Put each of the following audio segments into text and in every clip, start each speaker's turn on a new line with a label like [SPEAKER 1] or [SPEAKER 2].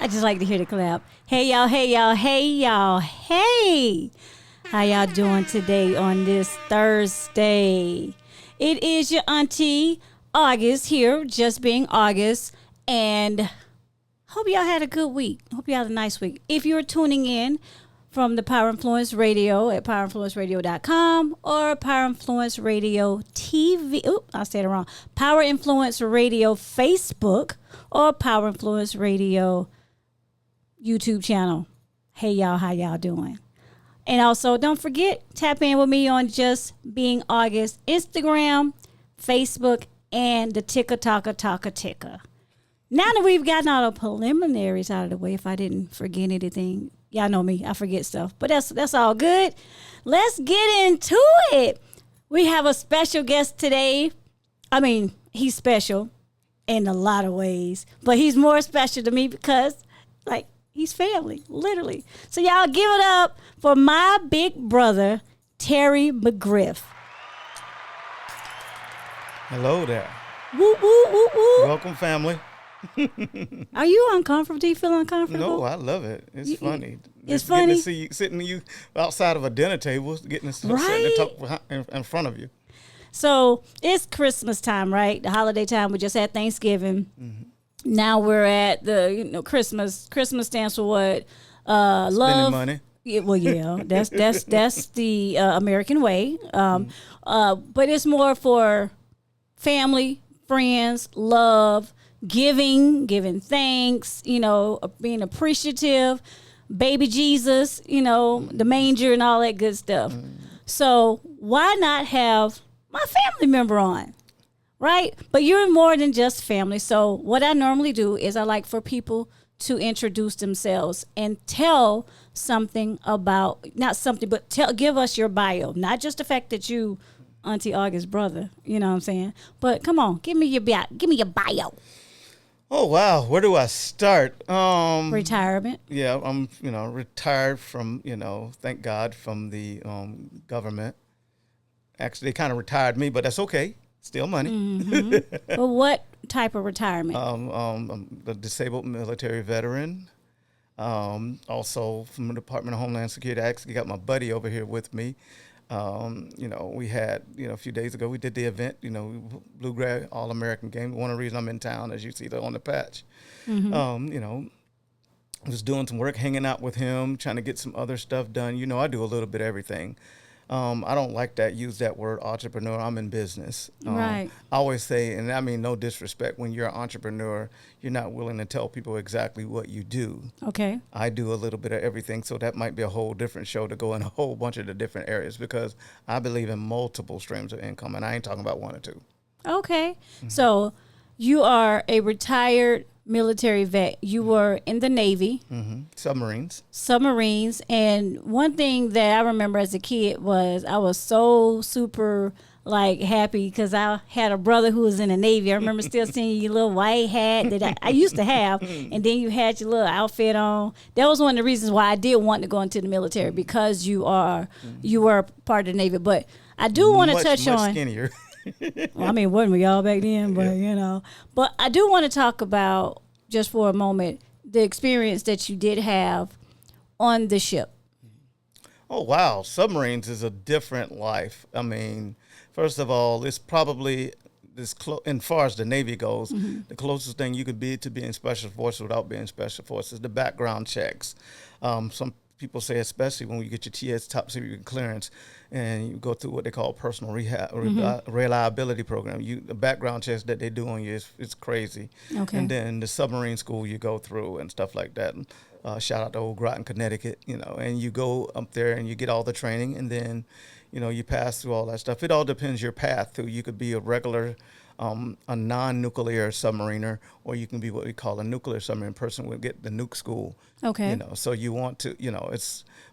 [SPEAKER 1] I just like to hear the clap. Hey y'all, hey y'all, hey y'all, hey. How y'all doing today on this Thursday? It is your auntie August here, just being August, and hope y'all had a good week. Hope y'all had a nice week. If you're tuning in from the Power Influence Radio at powerinfluenceradio.com or Power Influence Radio TV. Oop, I said it wrong. Power Influence Radio Facebook or Power Influence Radio YouTube channel. Hey y'all, how y'all doing? And also, don't forget, tap in with me on Just Being August, Instagram, Facebook, and the Ticker Talker Talker Ticker. Now that we've gotten all the preliminaries out of the way, if I didn't forget anything, y'all know me, I forget stuff. But that's all good. Let's get into it. We have a special guest today. I mean, he's special in a lot of ways, but he's more special to me because, like, he's family, literally. So y'all give it up for my big brother, Terry McGriff.
[SPEAKER 2] Hello there.
[SPEAKER 1] Woo, woo, woo, woo.
[SPEAKER 2] Welcome, family.
[SPEAKER 1] Are you uncomfortable? Do you feel uncomfortable?
[SPEAKER 2] No, I love it. It's funny.
[SPEAKER 1] It's
[SPEAKER 2] Getting
[SPEAKER 1] funny.
[SPEAKER 2] to see you, sitting you outside of a dinner table, getting to sit
[SPEAKER 1] Right?
[SPEAKER 2] and talk in front of you.
[SPEAKER 1] So it's Christmas time, right? The holiday time. We just had Thanksgiving. Mm-hmm. Now we're at the Christmas. Christmas stands for what? Love.
[SPEAKER 2] Spending money.
[SPEAKER 1] Yeah, well, yeah, that's the American way. But it's more for family, friends, love, giving thanks. Being appreciative. Baby Jesus, the manger and all that good stuff. So why not have my family member on? Right? But you're more than just family. So what I normally do is I like for people to introduce themselves and tell something about, not something, but give us your bio. Not just the fact that you Auntie August's brother, you know what I'm saying? But come on, give me your bio.
[SPEAKER 2] Oh, wow. Where do I start?
[SPEAKER 1] Retirement.
[SPEAKER 2] Yeah, I'm, retired from, thank God, from the government. Actually, they kind of retired me, but that's okay. Still money.
[SPEAKER 1] Mm-hmm. Well, what type of retirement?
[SPEAKER 2] I'm a disabled military veteran. Also from the Department of Homeland Security. I actually got my buddy over here with me. We had, a few days ago, we did the event, Bluegrass All-American Game. One of the reasons I'm in town, as you see on the patch. Mm-hmm. I was doing some work, hanging out with him, trying to get some other stuff done. I do a little bit of everything. I don't like use that word entrepreneur. I'm in business.
[SPEAKER 1] Right.
[SPEAKER 2] I always say, and I mean no disrespect, when you're an entrepreneur, you're not willing to tell people exactly what you do.
[SPEAKER 1] Okay.
[SPEAKER 2] I do a little bit of everything, so that might be a whole different show to go in a whole bunch of the different areas because I believe in multiple streams of income, and I ain't talking about one or two.
[SPEAKER 1] Okay. Mm-hmm. So you are a retired military vet. You were in the Navy.
[SPEAKER 2] Mm-hmm. Submarines.
[SPEAKER 1] And one thing that I remember as a kid was I was so super happy because I had a brother who was in the Navy. I remember still seeing your little white hat that I used to have, and then you had your little outfit on. That was one of the reasons why I did want to go into the military, because you were part of the Navy. But I do want to touch on
[SPEAKER 2] skinnier.
[SPEAKER 1] Well, I mean, wasn't we all back then? But, But I do want to talk about, just for a moment, the experience that you did have on the ship.
[SPEAKER 2] Oh, wow. Submarines is a different life. I mean, first of all, it's probably, as far as the Navy goes, mm-hmm. the closest thing you could be to being Special Forces without being Special Forces, the background checks. Some people say, especially when you get your TS top secret clearance and you go through what they call personal reliability program. The background checks that they do on you is crazy. Okay. And then the submarine school you go through and stuff like that. Shout out to Old Groton, Connecticut, and you go up there and you get all the training, and then, you pass through all that stuff. It all depends your path through. You could be a regular a non-nuclear submariner, or you can be what we call a nuclear submarine person. Will get the nuke school. Okay. So you want to,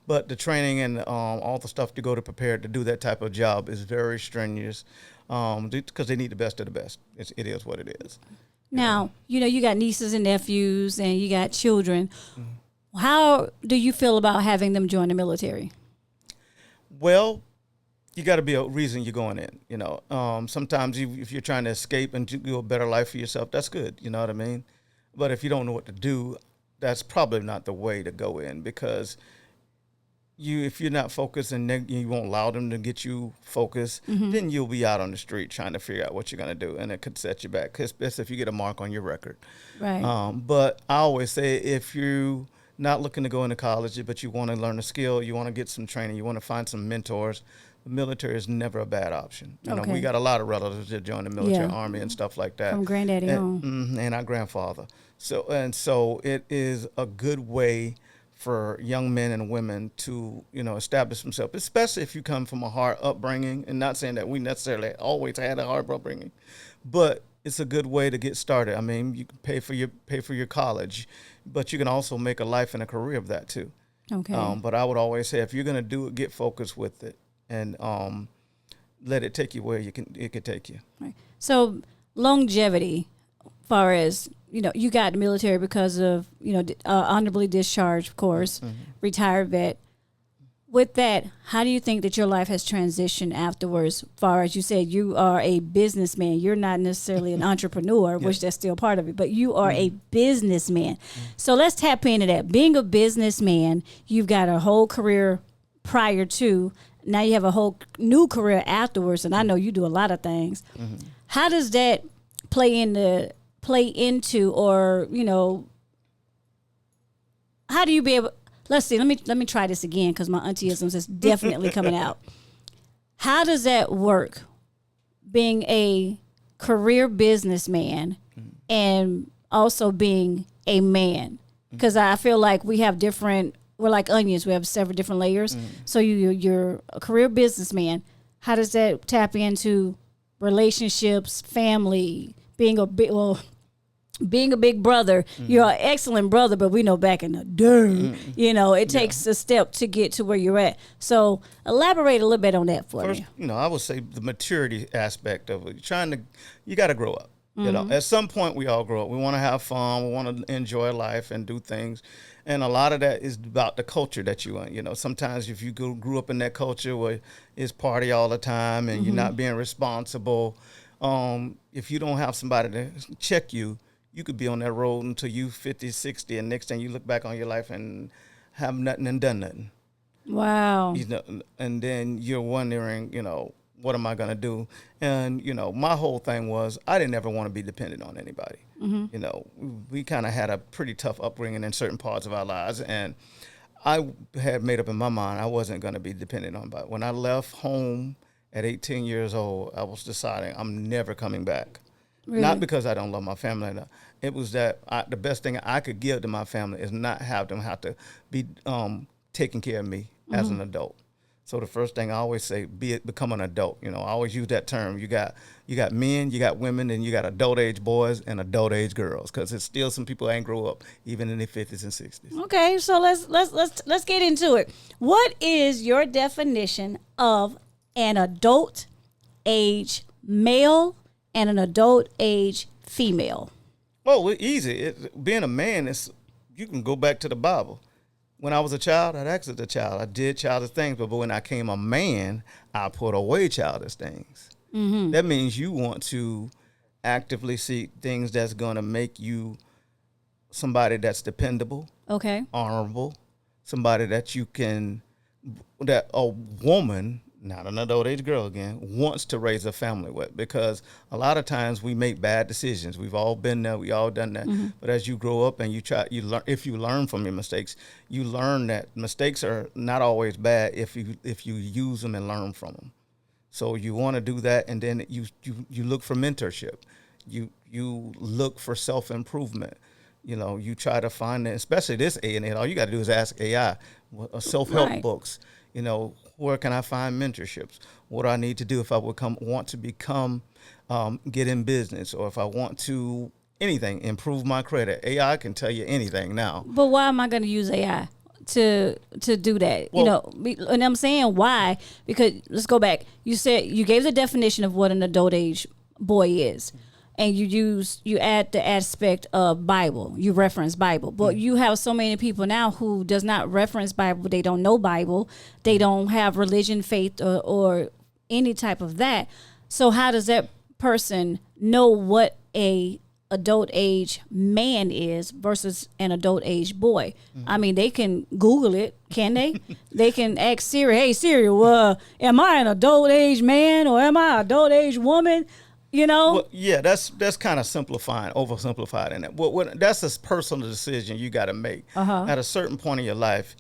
[SPEAKER 2] but the training and all the stuff to go to prepare to do that type of job is very strenuous, because they need the best of the best. It is what it is.
[SPEAKER 1] Now, you got nieces and nephews and you got children. Mm-hmm. How do you feel about having them join the military?
[SPEAKER 2] Well, you got to be a reason you're going in. Sometimes if you're trying to escape and do a better life for yourself, that's good. You know what I mean? But if you don't know what to do, that's probably not the way to go in, because if you're not focused and you won't allow them to get you focused, then you'll be out on the street trying to figure out what you're going to do, and it could set you back, especially if you get a mark on your record.
[SPEAKER 1] Right.
[SPEAKER 2] But I always say, if you not looking to go into college, but you want to learn a skill, you want to get some training, you want to find some mentors, the military is never a bad option. You know, we got a lot of relatives that join the military, Army and stuff like that.
[SPEAKER 1] From granddaddy on.
[SPEAKER 2] And our grandfather. So it is a good way for young men and women to, establish themselves, especially if you come from a hard upbringing. And not saying that we necessarily always had a hard upbringing, but it's a good way to get started. I mean, you can pay for your college, but you can also make a life and a career of that too.
[SPEAKER 1] Okay.
[SPEAKER 2] But I would always say, if you're going to do it, get focused with it, and let it take you where it can take you.
[SPEAKER 1] Right. So longevity, far as you got the military because of honorably discharged, of course, retired vet. With that, how do you think that your life has transitioned afterwards? Far as you said, you are a businessman. You're not necessarily an entrepreneur, which that's still part of it, but you are a businessman. So let's tap into that. Being a businessman, you've got a whole career prior to. Now you have a whole new career afterwards, and I know you do a lot of things. How does that play into, or how do you be able? Let's see. Let me try this again, because my auntie-isms is definitely coming out. How does that work? Being a career businessman and also being a man, because I feel like we have different. We're like onions. We have several different layers. So you're a career businessman. How does that tap into relationships, family, being a big brother? You're an excellent brother, but we know back in the day, it takes a step to get to where you're at. So elaborate a little bit on that for me.
[SPEAKER 2] I would say the maturity aspect of it. You got to grow up. At some point we all grow up. We want to have fun. We want to enjoy life and do things. And a lot of that is about the culture that you're in. Sometimes if you grew up in that culture where it's party all the time and you're not being responsible, if you don't have somebody to check you, you could be on that road until you 50, 60, and next thing you look back on your life and have nothing and done nothing.
[SPEAKER 1] Wow.
[SPEAKER 2] And then you're wondering, what am I going to do? And, my whole thing was I didn't ever want to be dependent on anybody. We kind of had a pretty tough upbringing in certain parts of our lives. And I had made up in my mind I wasn't going to be dependent on. But when I left home at 18 years old, I was deciding I'm never coming back. Really? Not because I don't love my family. It was that the best thing I could give to my family is not have them have to be taking care of me as an adult. So the first thing I always say, become an adult. I always use that term. You got men, you got women, and you got adult age boys and adult age girls, because it's still some people ain't grow up even in their 50s and 60s.
[SPEAKER 1] Okay, so let's get into it. What is your definition of an adult age male and an adult age female?
[SPEAKER 2] Well, it's easy. Being a man you can go back to the Bible. When I was a child, I'd act as a child. I did childish things, but when I came a man, I put away childish things. That means you want to actively seek things that's going to make you somebody that's dependable, honorable, somebody that that a woman, not an adult age girl again, wants to raise a family with, because a lot of times we make bad decisions. We've all been there. We all done that. But as you grow up and you learn, if you learn from your mistakes, you learn that mistakes are not always bad if you use them and learn from them. So you want to do that, and then you look for mentorship. You look for self-improvement. You try to find it, especially this A&A. All you got to do is ask AI, self-help books. Where can I find mentorships? What do I need to do if I want to become, get in business, or if I want to anything, improve my credit? AI can tell you anything now.
[SPEAKER 1] But why am I going to use AI to do that? Well, and I'm saying why, because let's go back. You said you gave the definition of what an adult age boy is. And you add the aspect of Bible. You reference Bible. But you have so many people now who does not reference Bible. They don't know Bible. They don't have religion, faith, or any type of that. So how does that person know what a adult age man is versus an adult age boy. I mean, they can Google it, can they? They can ask Siri, hey Siri, am I an adult age man or am I an adult age woman? You know?
[SPEAKER 2] Well, yeah, that's kind of simplifying, oversimplified in it. That's a personal decision you got to make. At a certain point in your life,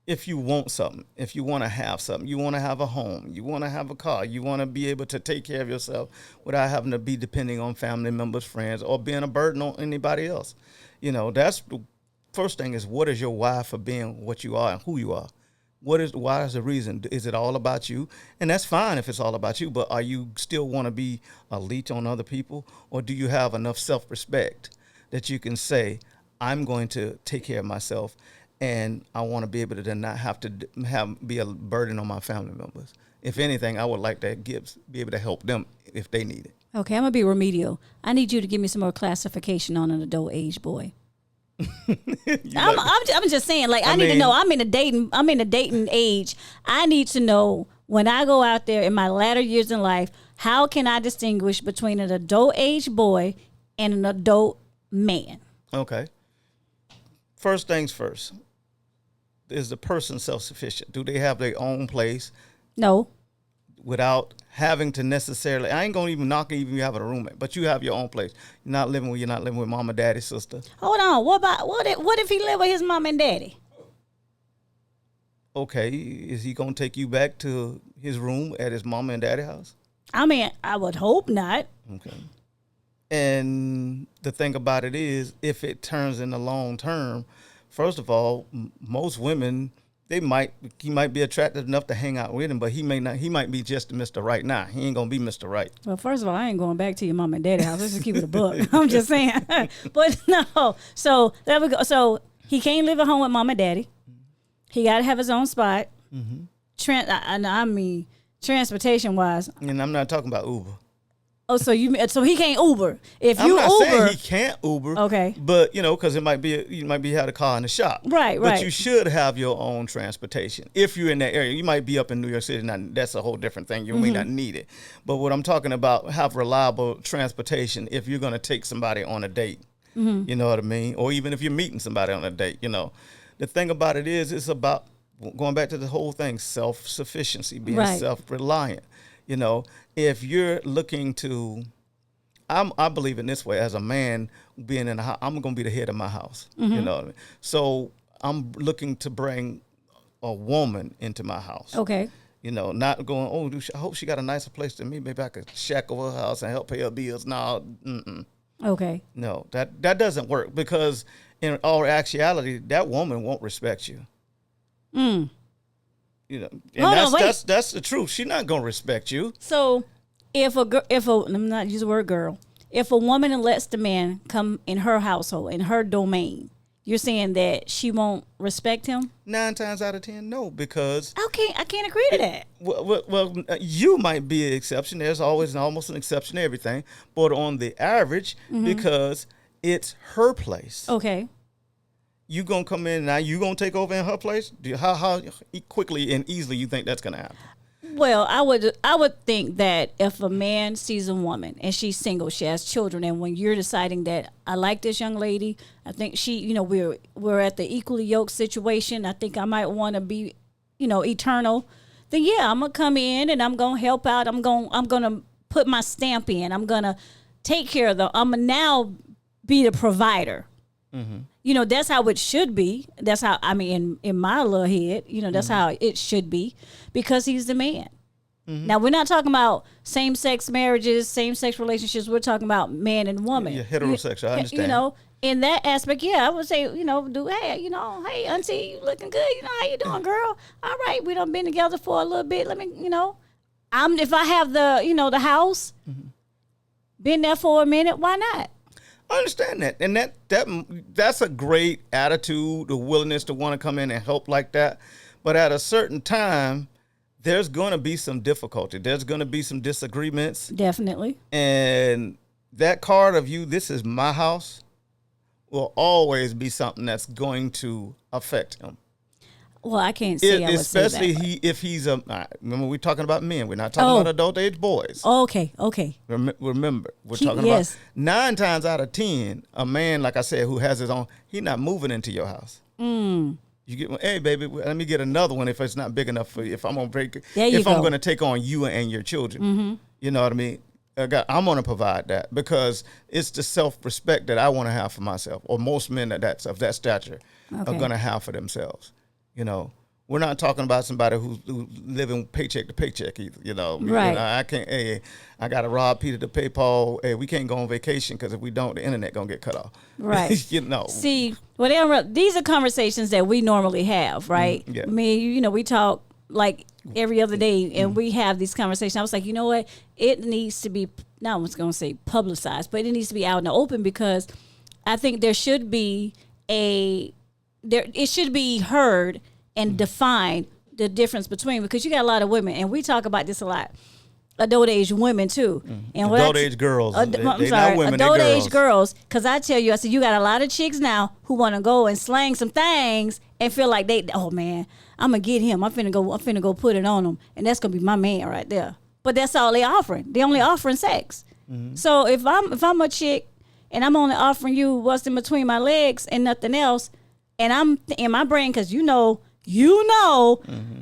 [SPEAKER 2] if you want something, if you want to have something, you want to have a home, you want to have a car, you want to be able to take care of yourself without having to be depending on family members, friends, or being a burden on anybody else. You know, that's the first thing is, what is your why for being what you are and who you are? Why is the reason? Is it all about you? And that's fine if it's all about you, but are you still want to be a leech on other people? Or do you have enough self-respect that you can say, I'm going to take care of myself, and I want to be able to then not have to be a burden on my family members. If anything, I would like to be able to help them if they need it.
[SPEAKER 1] Okay, I'm gonna be remedial. I need you to give me some more classification on an adult age boy. I'm just saying, like, I need to know. I'm in the dating age. I need to know when I go out there in my latter years in life, how can I distinguish between an adult age boy and an adult man?
[SPEAKER 2] Okay. First things first. Is the person self-sufficient? Do they have their own place?
[SPEAKER 1] No.
[SPEAKER 2] Without having to necessarily, I ain't gonna even knock even you having a roommate, but you have your own place. You're not living with mama, daddy, sister.
[SPEAKER 1] Hold on. What if he live with his mom and daddy?
[SPEAKER 2] Okay, is he gonna take you back to his room at his mama and daddy house?
[SPEAKER 1] I mean, I would hope not.
[SPEAKER 2] Okay. And the thing about it is, if it turns in the long term, first of all, most women, he might be attractive enough to hang out with him, but he may not. He might be just Mr. Right now. He ain't gonna be Mr. Right.
[SPEAKER 1] Well, first of all, I ain't going back to your mom and daddy house. Let's just keep it a book. I'm just saying. But no. So there we go. So he can't live at home with mom and daddy. He got to have his own spot. I mean, transportation wise.
[SPEAKER 2] And I'm not talking about Uber.
[SPEAKER 1] Oh, so he can't Uber. If
[SPEAKER 2] I'm
[SPEAKER 1] you
[SPEAKER 2] not
[SPEAKER 1] Uber,
[SPEAKER 2] saying he can't Uber.
[SPEAKER 1] Okay.
[SPEAKER 2] But because you might have a car in the shop.
[SPEAKER 1] Right.
[SPEAKER 2] But you should have your own transportation. If you're in that area, you might be up in New York City. Now, that's a whole different thing. You may not need it. But what I'm talking about, have reliable transportation if you're going to take somebody on a date. You know what I mean? Or even if you're meeting somebody on a date. The thing about it is, it's about going back to the whole thing, self-sufficiency, being self-reliant. If you're looking to, I believe in this way, as a man being in the house, I'm going to be the head of my house. You know what I mean? So I'm looking to bring a woman into my house.
[SPEAKER 1] Okay.
[SPEAKER 2] Not going, I hope she got a nicer place than me. Maybe I could shack over her house and help pay her bills. No.
[SPEAKER 1] Okay.
[SPEAKER 2] No, that doesn't work, because in all actuality, that woman won't respect you. That's the truth. She's not gonna respect you.
[SPEAKER 1] So, if I'm not use the word girl, if a woman lets the man come in her household, in her domain, you're saying that she won't respect him?
[SPEAKER 2] 9 times out of 10, no, because
[SPEAKER 1] I can't agree to that.
[SPEAKER 2] Well, you might be an exception. There's always almost an exception to everything, but on the average, because it's her place.
[SPEAKER 1] Okay.
[SPEAKER 2] You gonna come in now? You gonna take over in her place? How quickly and easily you think that's gonna happen?
[SPEAKER 1] Well, I would think that if a man sees a woman and she's single, she has children, and when you're deciding that I like this young lady, I think she, we're at the equally yoked situation. I think I might want to be, eternal. Then yeah, I'm gonna come in and I'm gonna help out. I'm gonna put my stamp in. I'm gonna take care of I'm gonna now be the provider. That's how it should be. That's how, in my little head, that's how it should be, because he's the man. Now, we're not talking about same-sex marriages, same-sex relationships. We're talking about man and woman.
[SPEAKER 2] Yeah, heterosexual, I understand.
[SPEAKER 1] In that aspect, yeah, I would say, hey, auntie, you looking good. How you doing, girl? All right, we done been together for a little bit. Let me, if I have the house, been there for a minute, why not?
[SPEAKER 2] I understand that, and that's a great attitude, the willingness to want to come in and help like that. But at a certain time, there's going to be some difficulty. There's going to be some disagreements.
[SPEAKER 1] Definitely.
[SPEAKER 2] And that card of this is my house, will always be something that's going to affect him.
[SPEAKER 1] Well, I can't say I would say that.
[SPEAKER 2] Especially if he's a. Remember, we're talking about men. We're not talking about adult age boys.
[SPEAKER 1] Okay.
[SPEAKER 2] Remember, we're talking about 9 times out of 10, a man, like I said, who has his own, he's not moving into your house. You get, hey baby, let me get another one if it's not big enough for you. If I'm gonna I'm gonna take on you and your children, you know what I mean. I'm gonna provide that because it's the self-respect that I want to have for myself, or most men that's of that stature are gonna have for themselves. You know, we're not talking about somebody who's living paycheck to paycheck either. You know,
[SPEAKER 1] right?
[SPEAKER 2] You know, I can't. Hey, I got to rob Peter to pay Paul. Hey, we can't go on vacation because if we don't, the internet gonna get cut off.
[SPEAKER 1] Right.
[SPEAKER 2] You know.
[SPEAKER 1] See, these are conversations that we normally have, right?
[SPEAKER 2] Yeah.
[SPEAKER 1] I mean, you know, we talk like every other day, and we have these conversations. I was like, you know what? It needs to be. Not I was gonna say publicized, but it needs to be out in the open because I think there should be it should be heard and defined the difference between, because you got a lot of women, and we talk about this a lot, adult age women too, and
[SPEAKER 2] adult age girls.
[SPEAKER 1] I'm sorry, adult age girls. Because I tell you, I said you got a lot of chicks now who want to go and slang some things and feel like oh man, I'm gonna get him. I'm finna go put it on him, and that's gonna be my man right there. But that's all they offering. They only offering sex. So if I'm a chick and I'm only offering you what's in between my legs and nothing else, and I'm in my brain, because you know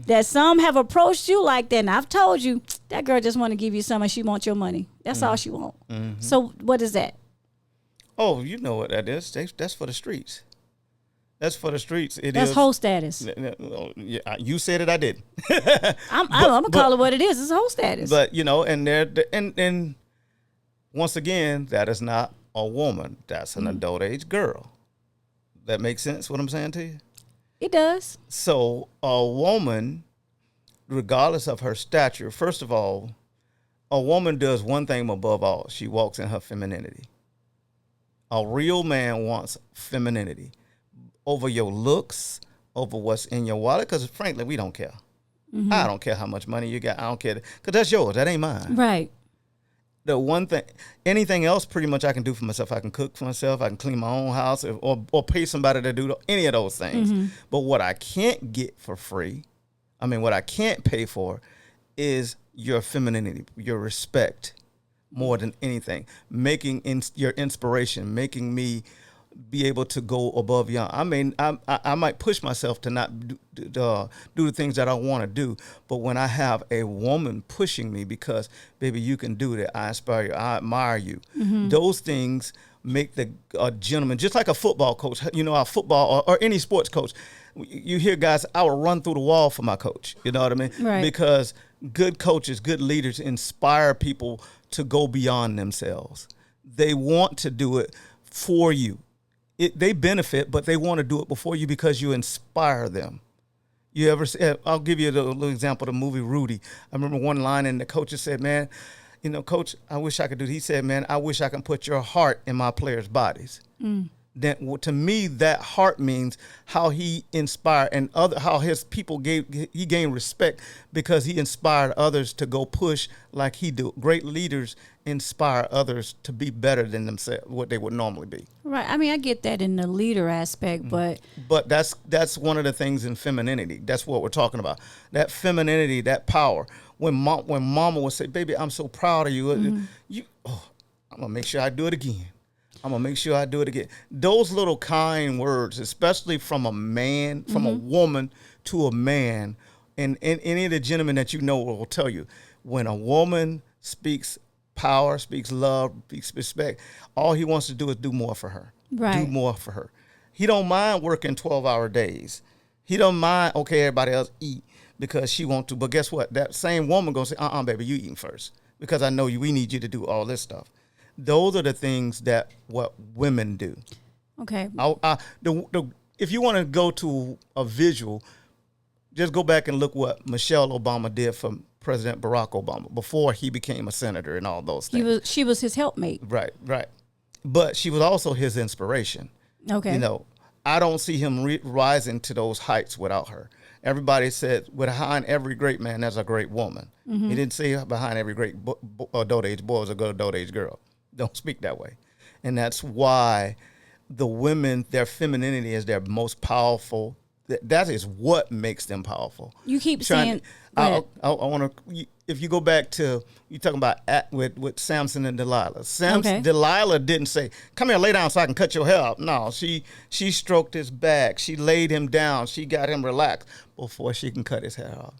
[SPEAKER 1] that some have approached you like that, and I've told you that girl just want to give you some and she wants your money. That's all she want. So what is that?
[SPEAKER 2] Oh, you know what that is. That's for the streets. That's for the streets.
[SPEAKER 1] That's whole status.
[SPEAKER 2] Yeah, you said it. I didn't.
[SPEAKER 1] I'm gonna call it what it is. It's whole status.
[SPEAKER 2] But you know, and once again, that is not a woman. That's an adult age girl. That makes sense. What I'm saying to you?
[SPEAKER 1] It does.
[SPEAKER 2] So a woman, regardless of her stature, first of all, a woman does one thing above all. She walks in her femininity. A real man wants femininity over your looks, over what's in your wallet, because frankly, we don't care. I don't care how much money you got. I don't care, because that's yours. That ain't mine.
[SPEAKER 1] Right.
[SPEAKER 2] The one thing, anything else pretty much I can do for myself. I can cook for myself. I can clean my own house, or pay somebody to do any of those things. But what I can't get for free, what I can't pay for is your femininity, your respect more than anything. Making your inspiration, making me be able to go above beyond. I might push myself to not do the things that I want to do, but when I have a woman pushing me because, baby, you can do that, I inspire you, I admire you, those things make a gentleman, just like a football coach, you know, our football or any sports coach, you hear guys, I will run through the wall for my coach, you know what I mean?
[SPEAKER 1] Right.
[SPEAKER 2] Because good coaches, good leaders inspire people to go beyond themselves. They want to do it for you. They benefit, but they want to do it before you because you inspire them. You ever? I'll give you a little example. The movie Rudy. I remember one line, and the coach said, "Man, you know, coach, I wish I could do." He said, "Man, I wish I can put your heart in my players' bodies." Then, to me, that heart means how he inspired and how his people gained respect because he inspired others to go push like he do. Great leaders inspire others to be better than themselves, what they would normally be.
[SPEAKER 1] Right. I get that in the leader aspect, but
[SPEAKER 2] that's one of the things in femininity. That's what we're talking about. That femininity, that power. When mama would say, "Baby, I'm so proud of you," I'm gonna make sure I do it again. I'm going to make sure I do it again. Those little kind words, especially from a man, from a woman to a man, and any of the gentlemen that you know will tell you, when a woman speaks power, speaks love, speaks respect, all he wants to do is do more for her.
[SPEAKER 1] Right.
[SPEAKER 2] Do more for her. He don't mind working 12-hour days. He don't mind, okay, everybody else eat because she want to. But guess what? That same woman going to say, baby, you eating first because I know we need you to do all this stuff. Those are the things that what women do.
[SPEAKER 1] Okay.
[SPEAKER 2] If you want to go to a visual, just go back and look what Michelle Obama did for President Barack Obama before he became a senator and all those things.
[SPEAKER 1] She was his helpmate.
[SPEAKER 2] Right. But she was also his inspiration.
[SPEAKER 1] Okay.
[SPEAKER 2] You know, I don't see him rising to those heights without her. Everybody said behind every great man, there's a great woman. He didn't say behind every great adult age boy is a good adult age girl. Don't speak that way. And that's why the women, their femininity is their most powerful that is what makes them powerful.
[SPEAKER 1] You keep
[SPEAKER 2] Trying-
[SPEAKER 1] saying.
[SPEAKER 2] I want to. If you go back to you talking about with Samson and Delilah.
[SPEAKER 1] Okay.
[SPEAKER 2] Delilah didn't say, "Come here, lay down so I can cut your hair off." No, she stroked his back. She laid him down. She got him relaxed before she can cut his hair off.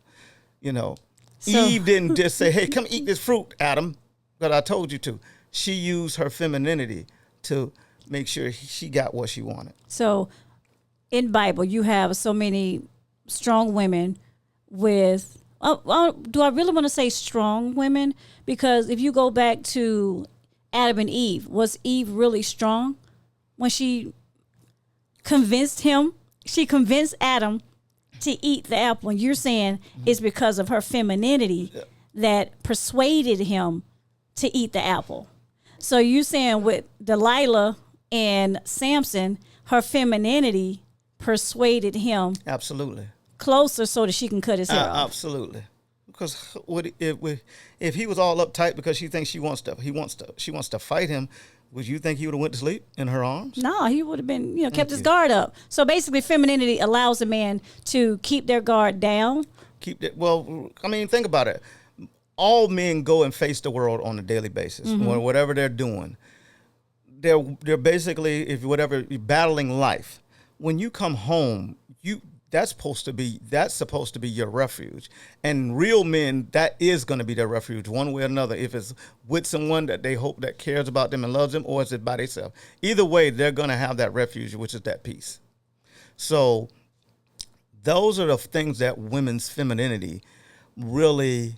[SPEAKER 2] You know,
[SPEAKER 1] So-
[SPEAKER 2] Eve didn't just say, "Hey, come eat this fruit, Adam," that I told you to. She used her femininity to make sure she got what she wanted.
[SPEAKER 1] So, in Bible, you have so many strong women with. Do I really want to say strong women? Because if you go back to Adam and Eve, was Eve really strong when she convinced him? She convinced Adam to eat the apple. And you're saying it's because of her femininity that persuaded him to eat the apple. So you're saying with Delilah and Samson, her femininity persuaded him
[SPEAKER 2] Absolutely.
[SPEAKER 1] closer so that she can cut his hair off.
[SPEAKER 2] Absolutely. Because if he was all uptight because she thinks she wants to fight him, would you think he would have went to sleep in her arms?
[SPEAKER 1] No, he would have been, kept his guard up. So basically, femininity allows a man to keep their guard down.
[SPEAKER 2] Well, I mean, think about it. All men go and face the world on a daily basis. Whatever they're doing, they're basically, if whatever you're battling life. When you come home, that's supposed to be your refuge. And real men, that is going to be their refuge one way or another. If it's with someone that they hope that cares about them and loves them, or is it by themselves? Either way, they're going to have that refuge, which is that peace. So those are the things that women's femininity really,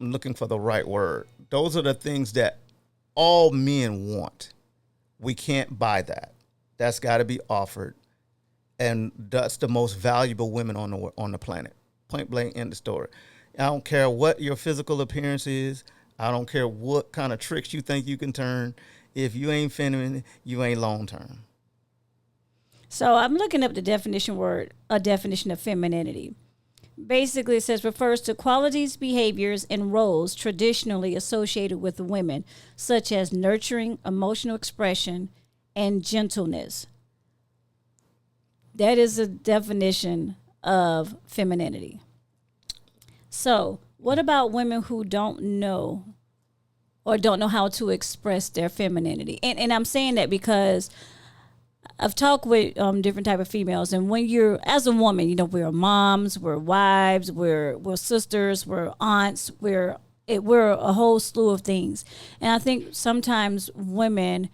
[SPEAKER 2] I'm looking for the right word. Those are the things that all men want. We can't buy that. That's got to be offered. And that's the most valuable women on the planet. Point blank, end of story. I don't care what your physical appearance is. I don't care what kind of tricks you think you can turn. If you ain't feminine, you ain't long term.
[SPEAKER 1] So I'm looking up the definition of femininity. Basically, it says refers to qualities, behaviors, and roles traditionally associated with women, such as nurturing, emotional expression, and gentleness. That is a definition of femininity. So, what about women who don't know how to express their femininity? And I'm saying that because I've talked with different type of females, and when you're as a woman, we're moms, we're wives, we're sisters, we're aunts, we're a whole slew of things. And I think sometimes women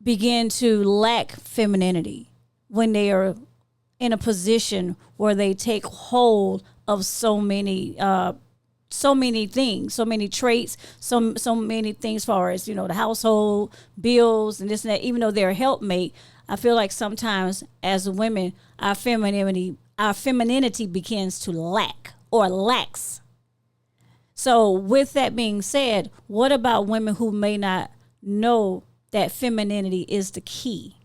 [SPEAKER 1] begin to lack femininity when they are in a position where they take hold of so many things, so many traits, so many things as far as, the household, bills, and this and that. Even though they're a helpmate, I feel like sometimes as women, our femininity begins to lack or lacks. So with that being said, what about women who may not know that femininity is the key?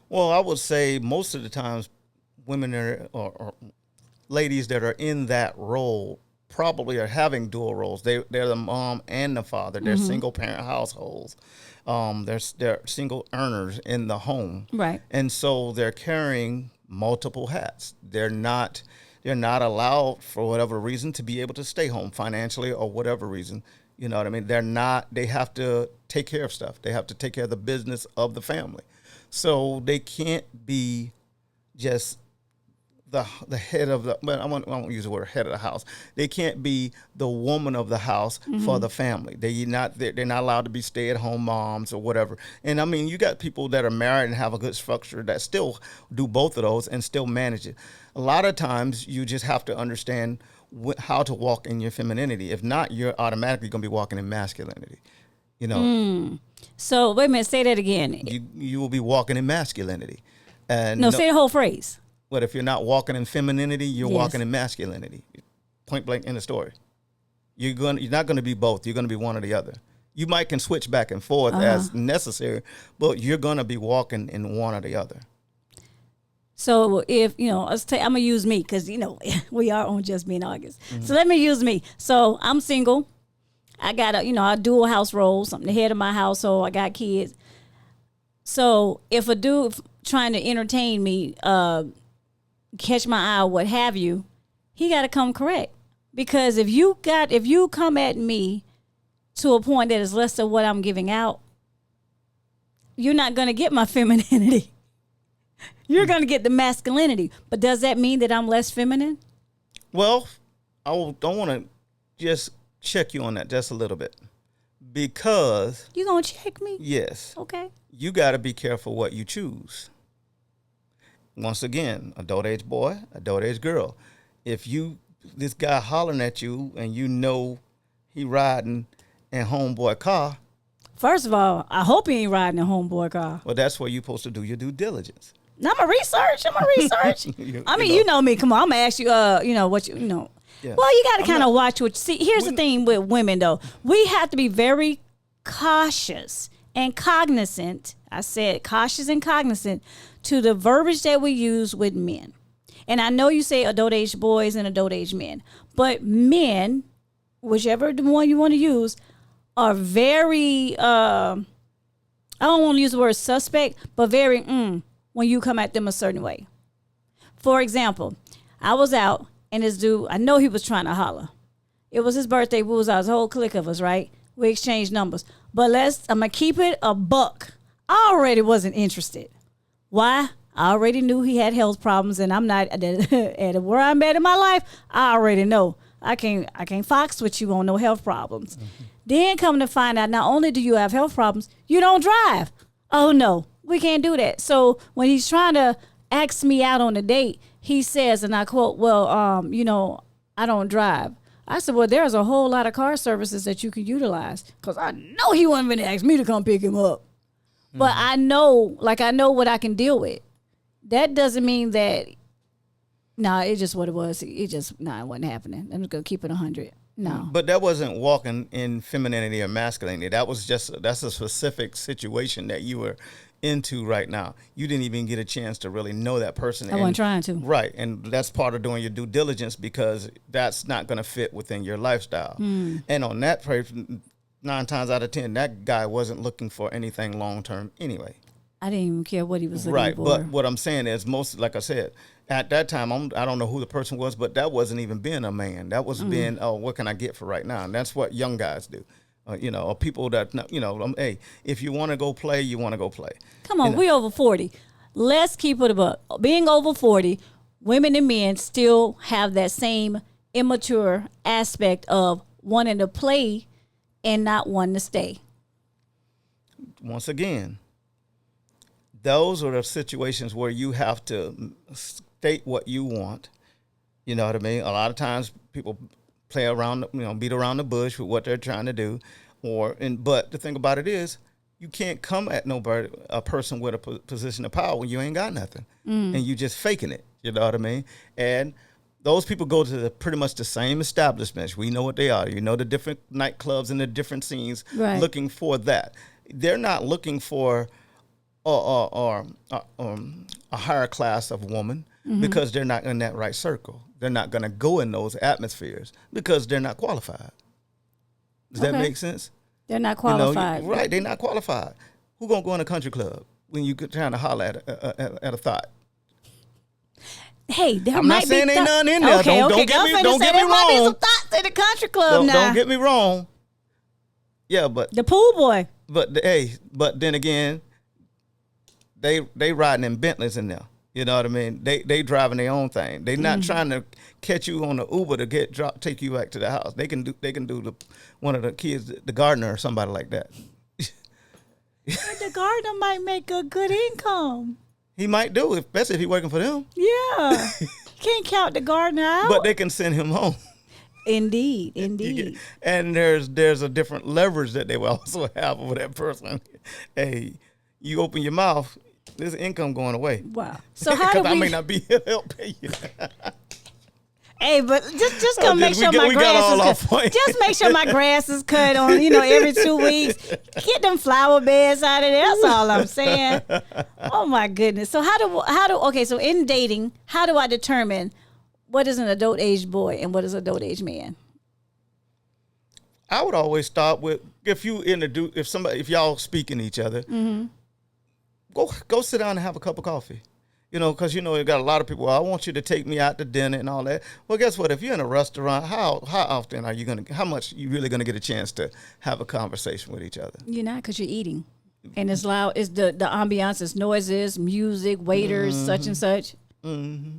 [SPEAKER 2] Well, I would say most of the times women or ladies that are in that role probably are having dual roles. They're the mom and the father. They're single parent households. They're single earners in the home.
[SPEAKER 1] Right.
[SPEAKER 2] And so they're carrying multiple hats. They're not allowed for whatever reason to be able to stay home financially or whatever reason. You know what I mean? They have to take care of stuff. They have to take care of the business of the family. So they can't be just the head of the, well, I won't use the word head of the house. They can't be the woman of the house for the family. They're not allowed to be stay-at-home moms or whatever. And I mean, you got people that are married and have a good structure that still do both of those and still manage it. A lot of times you just have to understand how to walk in your femininity. If not, you're automatically going to be walking in masculinity.
[SPEAKER 1] So wait a minute, say that again.
[SPEAKER 2] You will be walking in masculinity. And
[SPEAKER 1] say the whole phrase.
[SPEAKER 2] But if you're not walking in femininity, you're
[SPEAKER 1] Yes.
[SPEAKER 2] walking in masculinity. Point blank in the story. You're not going to be both. You're going to be one or the other. You might can switch back and forth as necessary, but you're going to be walking in one or the other.
[SPEAKER 1] So if, I'm going to use me because, we are on Just Being August. So let me use me. So I'm single. I got I dual house roles. I'm the head of my household. I got kids. So if a dude trying to entertain me, catch my eye, what have you, he got to come correct. Because if you come at me to a point that is less than what I'm giving out, you're not going to get my femininity. You're going to get the masculinity. But does that mean that I'm less feminine?
[SPEAKER 2] Well, don't want to just check you on that just a little bit. Because...
[SPEAKER 1] You going to check me?
[SPEAKER 2] Yes.
[SPEAKER 1] Okay.
[SPEAKER 2] You got to be careful what you choose. Once again, adult age boy, adult age girl. If this guy hollering at you and you know he riding in homeboy car.
[SPEAKER 1] First of all, I hope he ain't riding a homeboy car.
[SPEAKER 2] Well, that's where you're supposed to do your due diligence.
[SPEAKER 1] I'm a research. I mean, you know me. Come on, I'm gonna ask you. What you know. Yeah. Well, you got to kind of watch what. See, here's the thing with women, though. We have to be very cautious and cognizant. I said cautious and cognizant to the verbiage that we use with men. And I know you say adult age boys and adult age men, but men, whichever the one you want to use, are very. I don't want to use the word suspect, but very when you come at them a certain way. For example, I was out and this dude, I know he was trying to holler. It was his birthday. We was out, a whole clique of us, right? We exchanged numbers. But I'm going to keep it a buck. I already wasn't interested. Why? I already knew he had health problems, and I'm not, at where I'm at in my life, I already know. I can't fox with you on no health problems. Mm-hmm. Then come to find out, not only do you have health problems, you don't drive. Oh, no. We can't do that. So when he's trying to ask me out on a date, he says, and I quote, well, I don't drive. I said, well, there's a whole lot of car services that you could utilize. Because I know he wasn't going to ask me to come pick him up. Mm-hmm. But I know what I can deal with. That doesn't mean that, it's just what it was. It wasn't happening. I'm just going to keep it 100. No.
[SPEAKER 2] But that wasn't walking in femininity or masculinity. That's a specific situation that you were into right now. You didn't even get a chance to really know that person.
[SPEAKER 1] I wasn't trying to.
[SPEAKER 2] Right. And that's part of doing your due diligence because that's not going to fit within your lifestyle. And on that, 9 times out of 10, that guy wasn't looking for anything long-term anyway.
[SPEAKER 1] I didn't even care what he was looking for.
[SPEAKER 2] Right. But what I'm saying is like I said, at that time, I don't know who the person was, but that wasn't even being a man. That was being, what can I get for right now? And that's what young guys do. Or people that, hey, if you want to go play, you want to go play.
[SPEAKER 1] Come on, we over 40. Let's keep it above. Being over 40, women and men still have that same immature aspect of wanting to play and not wanting to stay.
[SPEAKER 2] Once again, those are the situations where you have to state what you want. You know what I mean? A lot of times people play around, beat around the bush with what they're trying to do. But the thing about it is, you can't come at a person with a position of power when you ain't got nothing. And you just faking it. You know what I mean? And those people go to pretty much the same establishments. We know what they are. You know, the different nightclubs and the different scenes looking for that. They're not looking for a higher class of woman because they're not in that right circle. They're not going to go in those atmospheres because they're not qualified. Does that make sense?
[SPEAKER 1] They're not qualified.
[SPEAKER 2] Right, they're not qualified. Who going to go in a country club when you trying to holler at a thought?
[SPEAKER 1] Hey,
[SPEAKER 2] I'm not saying ain't none in there. Don't get me wrong.
[SPEAKER 1] Might be some thoughts in the country club now.
[SPEAKER 2] Don't get me wrong. Yeah, but
[SPEAKER 1] the pool boy.
[SPEAKER 2] But then again, they riding in Bentleys in there. You know what I mean? They driving their own thing. They not trying to catch you on the Uber to take you back to the house. They can do one of the kids, the gardener or somebody like that.
[SPEAKER 1] The gardener might make a good income.
[SPEAKER 2] He might do, especially if he's working for them.
[SPEAKER 1] Yeah. Can't count the gardener out.
[SPEAKER 2] But they can send him home.
[SPEAKER 1] Indeed.
[SPEAKER 2] And there's a different leverage that they will also have over that person. Hey, you open your mouth, there's income going away.
[SPEAKER 1] Wow. So how do we...
[SPEAKER 2] I may not be here to help pay you.
[SPEAKER 1] Hey, but just gonna make sure my grass is cut. Just make sure my grass is cut on, every 2 weeks. Get them flower beds out of there. That's all I'm saying. Oh my goodness. So so in dating, how do I determine what is an adult age boy and what is an adult age man?
[SPEAKER 2] I would always start with if y'all speaking to each other, go sit down and have a cup of coffee. You know, because you know you got a lot of people. Well, I want you to take me out to dinner and all that. Well, guess what? If you're in a restaurant, how often are you gonna? How much you really gonna get a chance to have a conversation with each other?
[SPEAKER 1] You're not, because you're eating, and it's loud. It's the ambiance. It's noises, music, waiters, such and such.
[SPEAKER 2] Mm-hmm.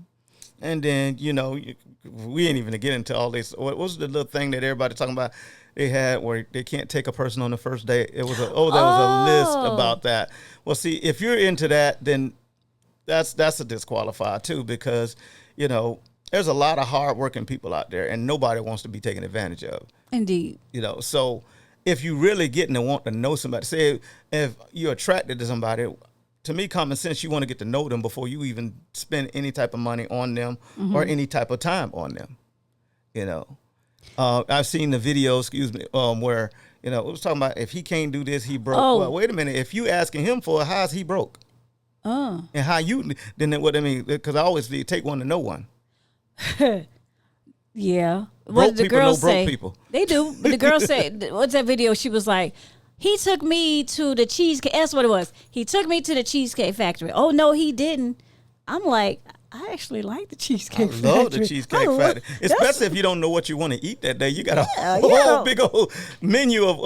[SPEAKER 2] And then we ain't even gonna get into all this. What was the little thing that everybody talking about? They had where they can't take a person on the first date. It was there was a list about that. Well, see, if you're into that, then that's a disqualifier too, because there's a lot of hardworking people out there, and nobody wants to be taken advantage of.
[SPEAKER 1] Indeed.
[SPEAKER 2] So if you really getting to want to know somebody, say if you're attracted to somebody, to me, common sense, you want to get to know them before you even spend any type of money on them or any type of time on them. I've seen the video, where it was talking about if he can't do this, he broke.
[SPEAKER 1] Oh.
[SPEAKER 2] Well, wait a minute. If you asking him for it, how's he broke?
[SPEAKER 1] Oh.
[SPEAKER 2] And how you then what I mean? Because I always take one to know one.
[SPEAKER 1] Yeah.
[SPEAKER 2] Broke
[SPEAKER 1] What did the
[SPEAKER 2] people
[SPEAKER 1] girls
[SPEAKER 2] know broke
[SPEAKER 1] say?
[SPEAKER 2] people.
[SPEAKER 1] They do. But the girl said, what's that video? She was like, he took me to the cheesecake. That's what it was. He took me to the Cheesecake Factory. Oh, no, he didn't. I'm like, I actually like the Cheesecake Factory.
[SPEAKER 2] I love the Cheesecake Factory. Especially if you don't know what you want to eat that day. You got a big old menu of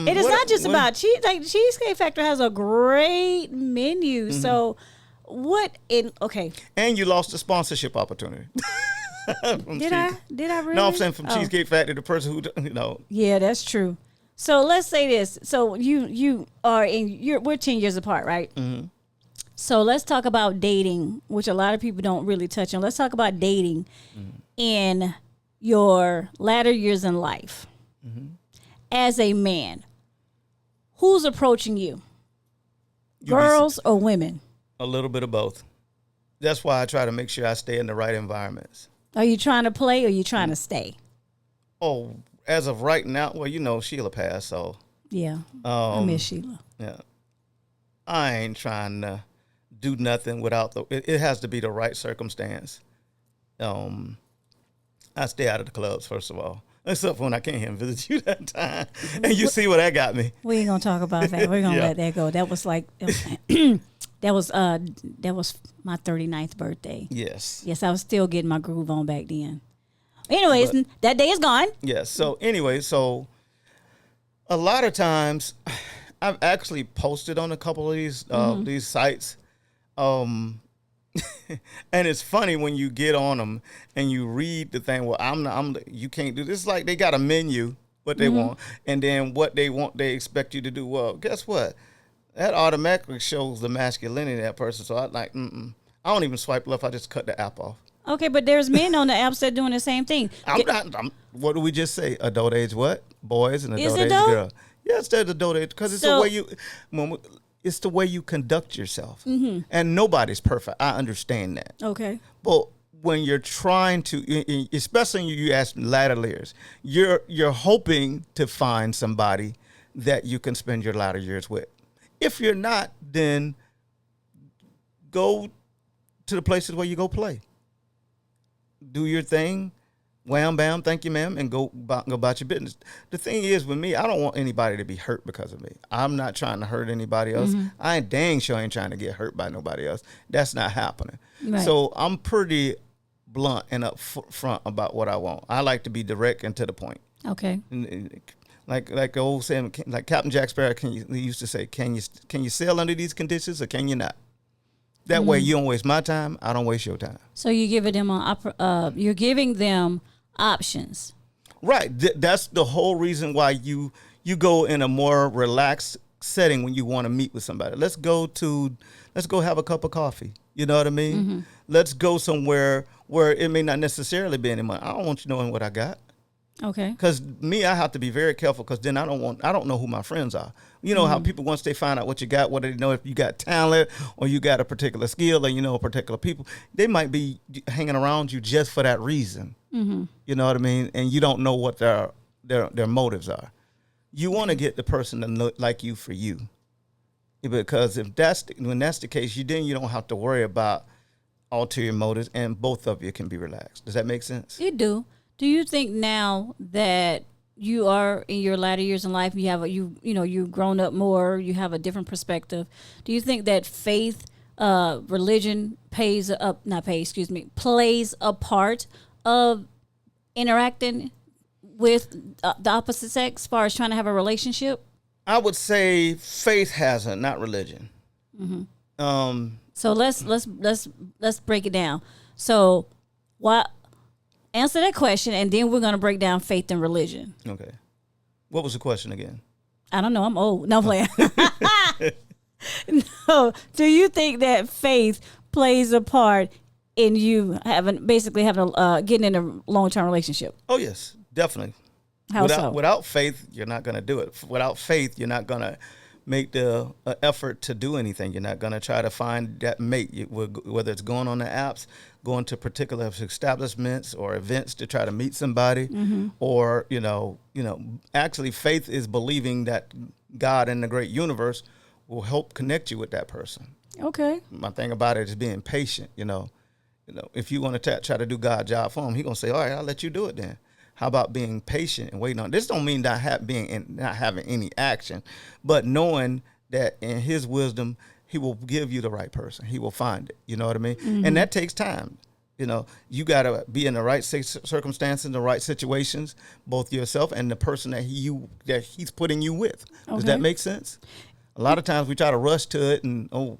[SPEAKER 1] It is not just about cheese. Like, the Cheesecake Factory has a great menu. So okay.
[SPEAKER 2] And you lost the sponsorship opportunity.
[SPEAKER 1] Did I really?
[SPEAKER 2] No, I'm saying from Cheesecake Factory, the person who
[SPEAKER 1] Yeah, that's true. So let's say this. So we're 10 years apart, right? Mm-hmm. So let's talk about dating, which a lot of people don't really touch on. Let's talk about dating in your latter years in life. Mm-hmm. As a man, who's approaching you? Girls or women?
[SPEAKER 2] A little bit of both. That's why I try to make sure I stay in the right environments.
[SPEAKER 1] Are you trying to play or are you trying to stay?
[SPEAKER 2] Oh, as of right now, well, Sheila passed, so.
[SPEAKER 1] Yeah, I miss Sheila.
[SPEAKER 2] Yeah. I ain't trying to do nothing without it has to be the right circumstance. I stay out of the clubs, first of all. Except for when I came here and visit you that time. And you see what that got me.
[SPEAKER 1] We ain't gonna talk about that. We're gonna let that go. That was like that was my 39th birthday.
[SPEAKER 2] Yes.
[SPEAKER 1] Yes, I was still getting my groove on back then. Anyways, that day is gone.
[SPEAKER 2] Yes. So anyway, a lot of times I've actually posted on a couple of these sites. And it's funny when you get on them and you read the thing. Well, you can't do this. It's like they got a menu, what they want, and then what they want, they expect you to do. Well, guess what? That automatically shows the masculinity of that person. So I I don't even swipe left. I just cut the app off.
[SPEAKER 1] Okay, but there's men on the apps that doing the same thing.
[SPEAKER 2] What do we just say? Adult age what? Boys and adult age
[SPEAKER 1] though?
[SPEAKER 2] girl. Yes, there's adult age because it's the way you. It's the way you conduct yourself. Mm-hmm. And nobody's perfect. I understand that.
[SPEAKER 1] Okay.
[SPEAKER 2] But when you're trying to, especially when you ask latter years, you're hoping to find somebody that you can spend your latter years with. If you're not, then go to the places where you go play. Do your thing. Wham, bam, thank you, ma'am, and go about your business. The thing is, with me, I don't want anybody to be hurt because of me. I'm not trying to hurt anybody else. Mm-hmm. I ain't dang sure ain't trying to get hurt by nobody else. That's not happening. Right. So I'm pretty blunt and up front about what I want. I like to be direct and to the point.
[SPEAKER 1] Okay.
[SPEAKER 2] Like the old saying, like Captain Jack Sparrow he used to say, can you sail under these conditions or can you not? That way you don't waste my time. I don't waste your time.
[SPEAKER 1] So you're giving them you're giving them options.
[SPEAKER 2] Right. That's the whole reason why you go in a more relaxed setting when you want to meet with somebody. Let's go have a cup of coffee. You know what I mean? Mm-hmm. Let's go somewhere where it may not necessarily be any money. I don't want you knowing what I got.
[SPEAKER 1] Okay.
[SPEAKER 2] Because I have to be very careful because then I don't know who my friends are. You know how people, once they find out what you got, whether they know if you got talent or you got a particular skill or particular people, they might be hanging around you just for that reason. Mm-hmm. You know what I mean? And you don't know what their motives are. You want to get the person to look like you for you. Because when that's the case, you don't have to worry about ulterior motives and both of you can be relaxed. Does that make sense?
[SPEAKER 1] It do. Do you think now that you are in your latter years in life, you have you've grown up more, you have a different perspective. Do you think that faith, religion plays a part of interacting with the opposite sex as far as trying to have a relationship?
[SPEAKER 2] I would say faith hasn't, not religion.
[SPEAKER 1] So let's break it down. So what? Answer that question, and then we're gonna break down faith and religion.
[SPEAKER 2] Okay. What was the question again?
[SPEAKER 1] I don't know. I'm old. No, I'm playing. No. Do you think that faith plays a part in you basically having getting in a long-term relationship?
[SPEAKER 2] Oh yes, definitely.
[SPEAKER 1] How so?
[SPEAKER 2] Without faith, you're not going to do it. Without faith, you're not going to make the effort to do anything. You're not going to try to find that mate, whether it's going on the apps, going to particular establishments or events to try to meet somebody, or actually faith is believing that God in the great universe will help connect you with that person.
[SPEAKER 1] Okay.
[SPEAKER 2] My thing about it is being patient. If you want to try to do God's job for him, he's gonna say, "All right, I'll let you do it then." How about being patient and waiting on? This don't mean not having any action, but knowing that in His wisdom, He will give you the right person. He will find it. You know what I mean? And that takes time. You got to be in the right circumstances, the right situations, both yourself and the person that He's putting you with. Does that make sense? A lot of times we try to rush to it and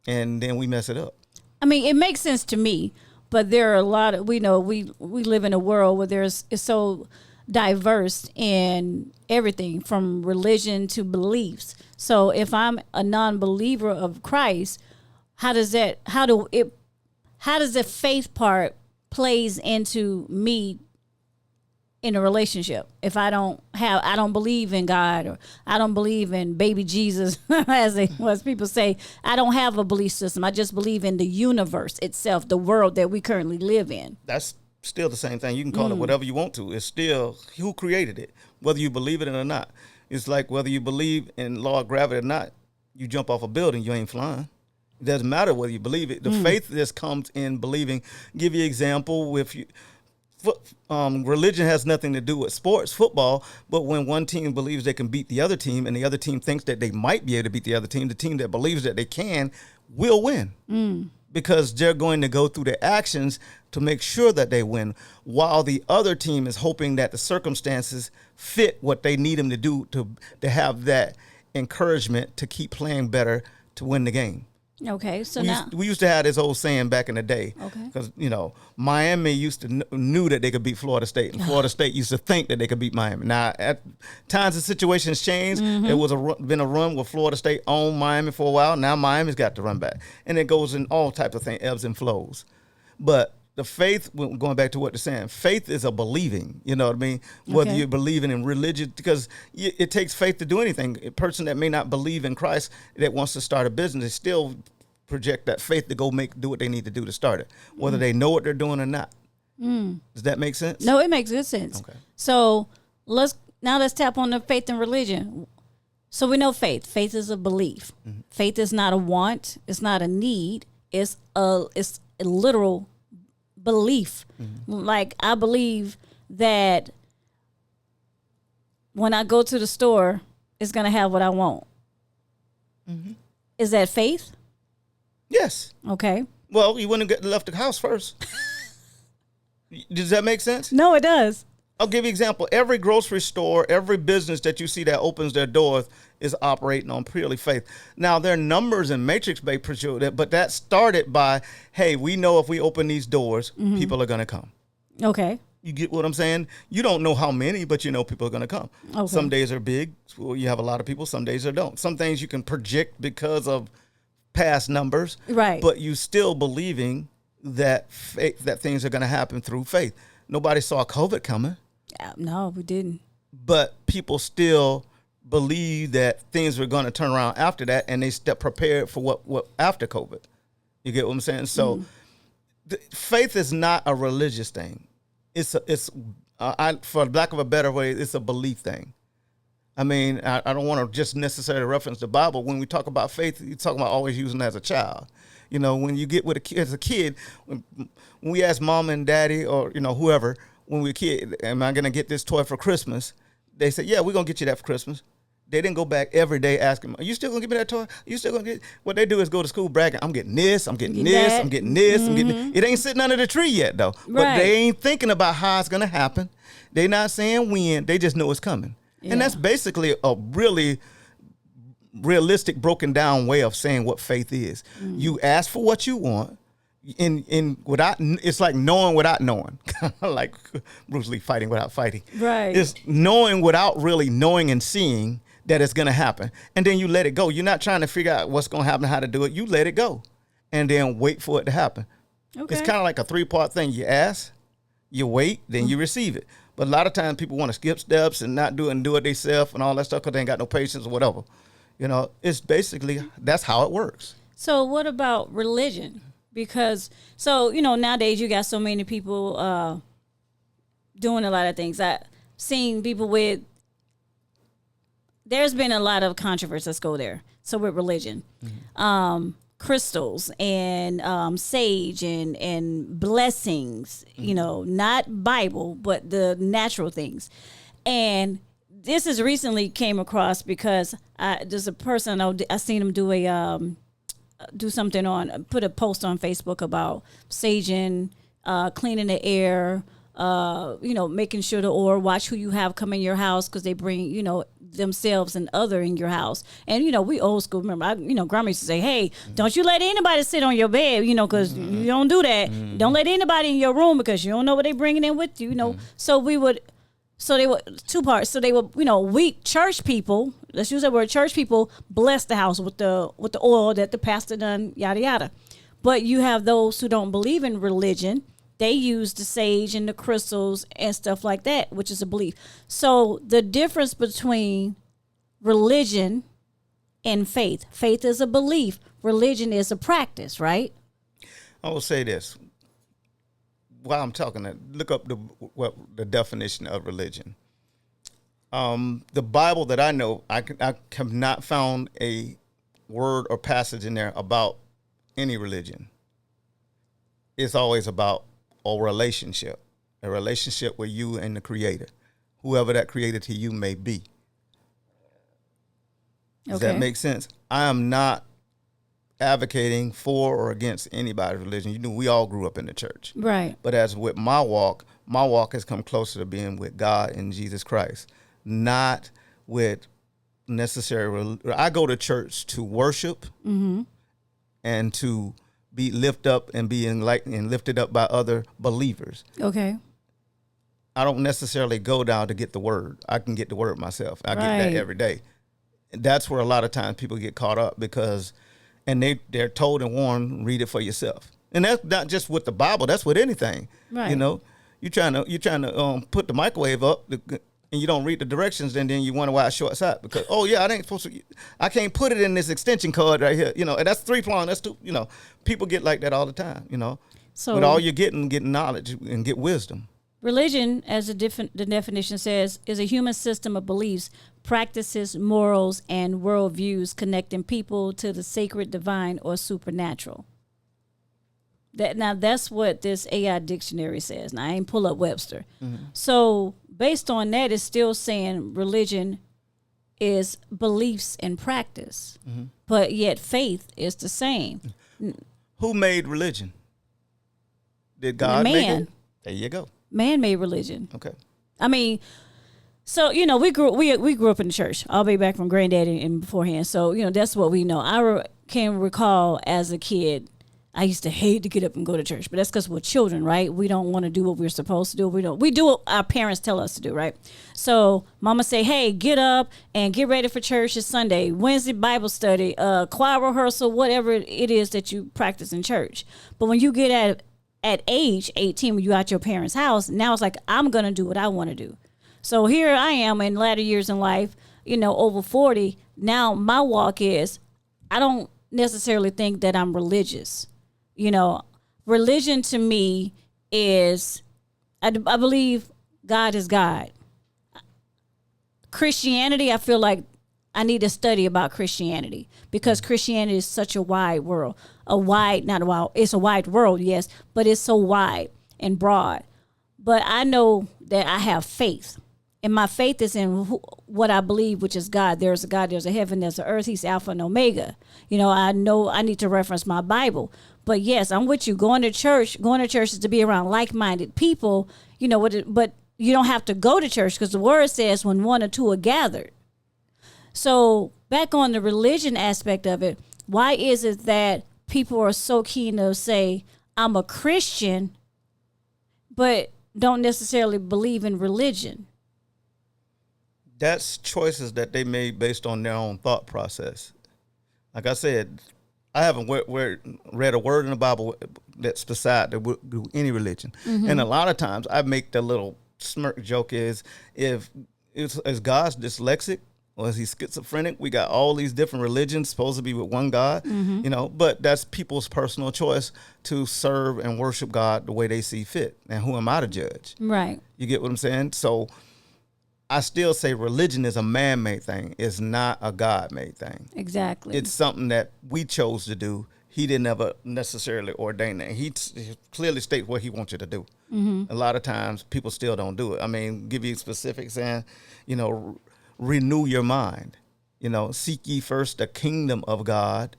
[SPEAKER 2] then we mess it up.
[SPEAKER 1] I mean, it makes sense to me. But there are a lot of, we live in a world where it's so diverse in everything from religion to beliefs. So if I'm a non-believer of Christ, how does the faith part plays into me in a relationship? If I don't believe in God, or I don't believe in baby Jesus, as people say, I don't have a belief system. I just believe in the universe itself, the world that we currently live in.
[SPEAKER 2] That's still the same thing. You can call it whatever you want to. It's still who created it, whether you believe it or not. It's like whether you believe in law of gravity or not. You jump off a building, you ain't flying. It doesn't matter whether you believe it. The faith just comes in believing. Give you an example with you. Religion has nothing to do with sports, football, but when one team believes they can beat the other team and the other team thinks that they might be able to beat the team that believes that they can will win because they're going to go through the actions to make sure that they win, while the other team is hoping that the circumstances fit what they need them to do to have that encouragement to keep playing better to win the game.
[SPEAKER 1] Okay, so
[SPEAKER 2] we used to have this old saying back in the day, because Miami used to knew that they could beat Florida State, and Florida State used to think that they could beat Miami. Now, at times the situations changed. There was been a run where Florida State owned Miami for a while. Now Miami's got to run back, and it goes in all types of things, ebbs and flows. But the faith, going back to what they're saying, faith is a believing, you know what I mean? Whether you're believing in religion, because it takes faith to do anything. A person that may not believe in Christ that wants to start a business, they still project that faith to go do what they need to do to start it, whether they know what they're doing or not. Does that make sense?
[SPEAKER 1] No, it makes good sense. Okay. So let's tap on the faith and religion. So we know faith. Faith is a belief. Faith is not a want. It's not a need. It's a literal belief. Like, I believe that when I go to the store, it's going to have what I want. Is that faith?
[SPEAKER 2] Yes.
[SPEAKER 1] Okay.
[SPEAKER 2] Well, you wouldn't have left the house first. Does that make sense?
[SPEAKER 1] No, it does.
[SPEAKER 2] I'll give you an example. Every grocery store, every business that you see that opens their doors is operating on purely faith. Now, there are numbers and matrix based, but that started by, hey, we know if we open these doors, people are going to come. Okay. You get what I'm saying? You don't know how many, but you know people are going to come. Okay. Some days are big. Well, you have a lot of people. Some days they don't. Some things you can project because of past numbers. Right. But you still believing that that things are going to happen through faith. Nobody saw COVID coming.
[SPEAKER 1] No, we didn't.
[SPEAKER 2] But people still believe that things were going to turn around after that, and they prepared for what after COVID. You get what I'm saying? So faith is not a religious thing. It's for lack of a better way, it's a belief thing. I mean, I don't want to just necessarily reference the Bible. When we talk about faith, you're talking about always using it as a child. You know, when you get with as a kid, when we ask mom and daddy or, whoever, when we were kid, am I gonna get this toy for Christmas? They said, yeah, we're gonna get you that for Christmas. They didn't go back every day asking, are you still gonna give me that toy? Are you still gonna get? What they do is go to school bragging, I'm getting this, I'm getting this, I'm getting this, I'm getting this. It ain't sitting under the tree yet though. But they ain't thinking about how it's gonna happen. They not saying when, they just know it's coming. Yeah. And that's basically a really realistic, broken down way of saying what faith is. You ask for what you want. Without, it's like knowing without knowing, like Bruce Lee fighting without fighting.
[SPEAKER 1] Right.
[SPEAKER 2] It's knowing without really knowing and seeing that it's going to happen. And then you let it go. You're not trying to figure out what's going to happen, how to do it. You let it go and then wait for it to happen. Okay. It's kind of like a 3-part thing. You ask, you wait, then you receive it. But a lot of times people want to skip steps and not do it and do it themselves and all that stuff because they ain't got no patience or whatever. You know, it's basically, that's how it works.
[SPEAKER 1] So what about religion? Because, so, you know, nowadays you got so many people doing a lot of things. I've seen people with, there's been a lot of controversy. Let's go there. So with religion, crystals and sage and blessings, you know, not Bible, but the natural things. And this is recently came across because there's a person, I seen him do something put a post on Facebook about saging, cleaning the air, you know, making sure watch who you have come in your house because they bring, you know, themselves and other in your house. And, you know, we old school. Remember, grandma used to say, hey, don't you let anybody sit on your bed, you know, because you don't do that. Don't let anybody in your room because you don't know what they bringing in with you, you know. So they were 2 parts. So they were, you know, weak church people. Let's use that word. Church people bless the house with the oil that the pastor done, yada yada. But you have those who don't believe in religion. They use the sage and the crystals and stuff like that, which is a belief. So the difference between religion and faith. Faith is a belief. Religion is a practice, right?
[SPEAKER 2] I will say this. While I'm talking, look up the definition of religion. The Bible that I know, I have not found a word or passage in there about any religion. It's always about a relationship with you and the Creator, whoever that Creator to you may be. Does that make sense? I am not advocating for or against anybody's religion. You know, we all grew up in the church.
[SPEAKER 1] Right.
[SPEAKER 2] But as with my walk has come closer to being with God and Jesus Christ, not with necessary. I go to church to worship and to be lifted up and be enlightened and lifted up by other believers.
[SPEAKER 1] Okay.
[SPEAKER 2] I don't necessarily go down to get the word. I can get the word myself. I get that every day. That's where a lot of times people get caught up because, and they're told and warned, read it for yourself. And that's not just with the Bible. That's with anything. Right. You know, you're trying to put the microwave up and you don't read the directions, and then you wonder why it's short side because I can't put it in this extension cord right here. You know, and that's 3-prong. That's 2. You know, people get like that all the time. You know, so but all you're get knowledge and get wisdom.
[SPEAKER 1] Religion, as the definition says, is a human system of beliefs, practices, morals, and worldviews connecting people to the sacred, divine, or supernatural. That's what this AI dictionary says. Now, I ain't pull up Webster. So based on that, it's still saying religion is beliefs and practice, but yet faith is the same.
[SPEAKER 2] Who made religion? Did God make it? There you go.
[SPEAKER 1] Man made religion.
[SPEAKER 2] Okay.
[SPEAKER 1] I mean, so, you know, we grew up in the church all the way back from granddaddy and beforehand. So, you know, that's what we know. I can recall as a kid, I used to hate to get up and go to church, but that's because we're children, right? We don't want to do what we're supposed to do. We do what our parents tell us to do, right? So mama say, hey, get up and get ready for church. It's Sunday, Wednesday Bible study, choir rehearsal, whatever it is that you practice in church. But when you get at age 18, when you out your parents' house, now it's like, I'm going to do what I want to do. So here I am in latter years in life, you know, over 40. Now my walk is, I don't necessarily think that I'm religious. You know, religion to me is, I believe God is God. Christianity, I feel like I need to study about Christianity because Christianity is such a wide world. It's a wide world, yes, but it's so wide and broad. But I know that I have faith. And my faith is in what I believe, which is God. There's a God, there's a heaven, there's an earth. He's Alpha and Omega. I know I need to reference my Bible. But yes, I'm with you. Going to church is to be around like-minded people, but you don't have to go to church because the word says when one or two are gathered. So back on the religion aspect of it, why is it that people are so keen to say, I'm a Christian, but don't necessarily believe in religion?
[SPEAKER 2] That's choices that they made based on their own thought process. Like I said, I haven't read a word in the Bible that's beside any religion. Mm-hmm. And a lot of times I make the little smirk joke is is God's dyslexic or is he schizophrenic? We got all these different religions supposed to be with one God, but that's people's personal choice to serve and worship God the way they see fit. And who am I to judge?
[SPEAKER 1] Right.
[SPEAKER 2] You get what I'm saying? So I still say religion is a man-made thing. It's not a God-made thing.
[SPEAKER 1] Exactly.
[SPEAKER 2] It's something that we chose to do. He didn't ever necessarily ordain that. He clearly states what he wants you to do. Mm-hmm. A lot of times people still don't do it. I mean, give you specifics and, renew your mind. Seek ye first the kingdom of God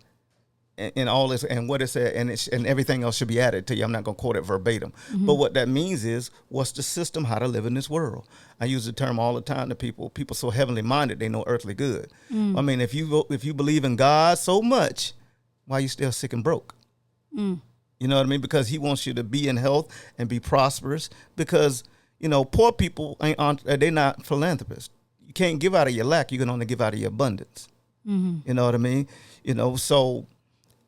[SPEAKER 2] and all this, and what it said, and everything else should be added to you. I'm not going to quote it verbatim. Mm-hmm. But what that means is, what's the system, how to live in this world? I use the term all the time to people so heavenly minded, they know earthly good. I mean, if you believe in God so much, why are you still sick and broke? You know what I mean? Because he wants you to be in health and be prosperous, because, poor people, they're not philanthropists. You can't give out of your lack. You can only give out of your abundance. Mm-hmm. You know what I mean? So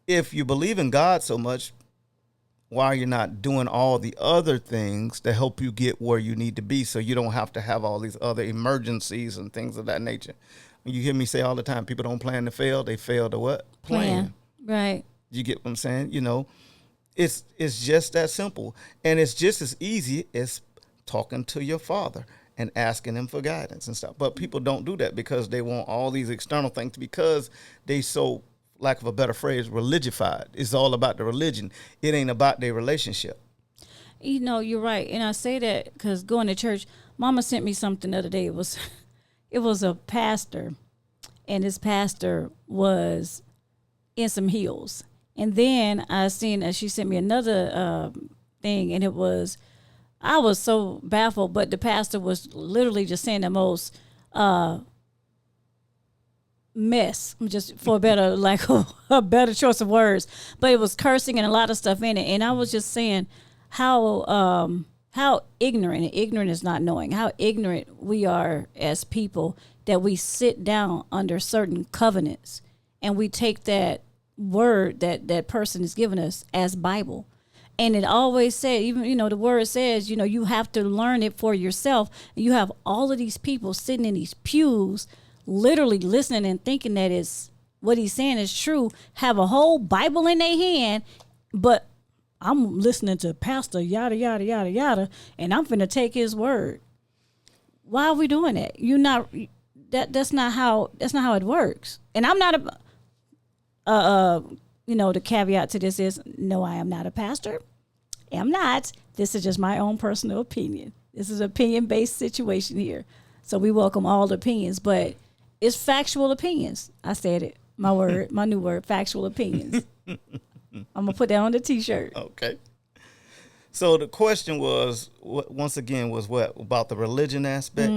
[SPEAKER 2] if you believe in God so much, why are you not doing all the other things to help you get where you need to be so you don't have to have all these other emergencies and things of that nature? You hear me say all the time, people don't plan to fail. They fail to what? Plan.
[SPEAKER 1] Right.
[SPEAKER 2] You get what I'm saying? It's just that simple. And it's just as easy as talking to your father and asking him for guidance and stuff. But people don't do that because they want all these external things, because they so, lack of a better phrase, religified. It's all about the religion. It ain't about their relationship.
[SPEAKER 1] You're right. And I say that because going to church, Mama sent me something the other day. It was a pastor, and this pastor was in some heels. And then I seen she sent me another thing, and I was so baffled, but the pastor was literally just saying the most mess, just for a better, a better choice of words, but it was cursing and a lot of stuff in it. And I was just saying how ignorant, and ignorant is not knowing, how ignorant we are as people, that we sit down under certain covenants and we take that word that person is giving us as Bible. And it always said, even, the word says, you have to learn it for yourself. And you have all of these people sitting in these pews, literally listening and thinking that is what he's saying is true, have a whole Bible in their hand, but I'm listening to Pastor yada yada yada yada, and I'm finna take his word. Why are we doing that? That's not how it works. And I'm not the caveat to this is, no, I am not a pastor. I'm not. This is just my own personal opinion. This is an opinion-based situation here. So we welcome all the opinions, but it's factual opinions. I said it. My word, my new word, factual opinions. I'm going to put that on the T-shirt.
[SPEAKER 2] Okay. So the question was, once again, was what? About the religion aspect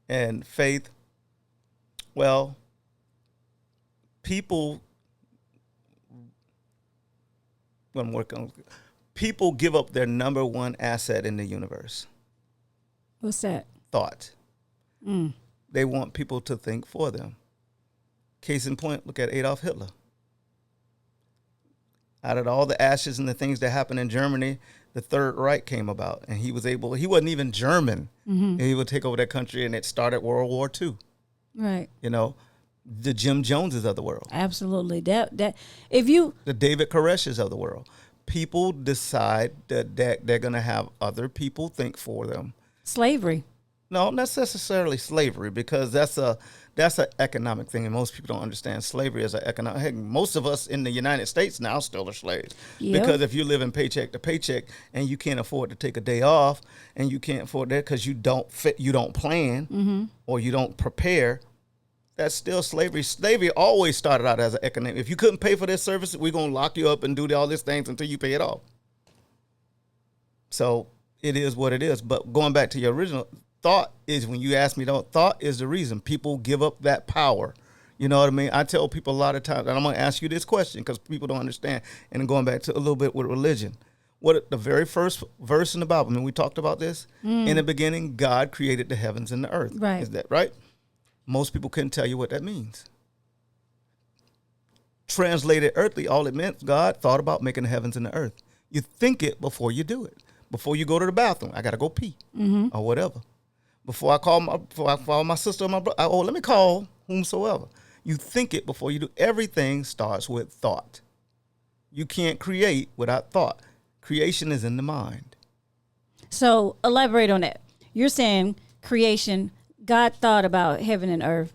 [SPEAKER 2] and faith. Well, people give up their number one asset in the universe.
[SPEAKER 1] What's that?
[SPEAKER 2] Thought. They want people to think for them. Case in point, look at Adolf Hitler. Out of all the ashes and the things that happened in Germany, the Third Reich came about, and he wasn't even German. Mm-hmm. He would take over that country, and it started World War II.
[SPEAKER 1] Right.
[SPEAKER 2] The Jim Joneses of the world.
[SPEAKER 1] Absolutely. The
[SPEAKER 2] David Koreshes of the world. People decide that they're going to have other people think for them.
[SPEAKER 1] Slavery.
[SPEAKER 2] No, not necessarily slavery, because that's That's an economic thing, and most people don't understand slavery as an economic. Heck, most of us in the United States now still are slaves.
[SPEAKER 1] Yep.
[SPEAKER 2] Because if you're living paycheck to paycheck and you can't afford to take a day off, and you can't afford that because you don't plan, or you don't prepare, that's still slavery. Slavery always started out as an economic. If you couldn't pay for this service, we're going to lock you up and do all these things until you pay it off. So it is what it is. But going back to your original thought is, when you ask me, thought is the reason people give up that power. You know what I mean? I tell people a lot of times, and I'm going to ask you this question because people don't understand. And going back to a little bit with religion, what the very first verse in the Bible, I mean, we talked about this. In the beginning, God created the heavens and the earth.
[SPEAKER 1] Right.
[SPEAKER 2] Is that right? Most people couldn't tell you what that means. Translated earthly, all it meant, God thought about making the heavens and the earth. You think it before you do it. Before you go to the bathroom, I got to go pee or whatever. Before I call my sister or my brother, let me call whomsoever. You think it before you do. Everything starts with thought. You can't create without thought. Creation is in the mind.
[SPEAKER 1] So elaborate on that. You're saying creation, God thought about heaven and earth.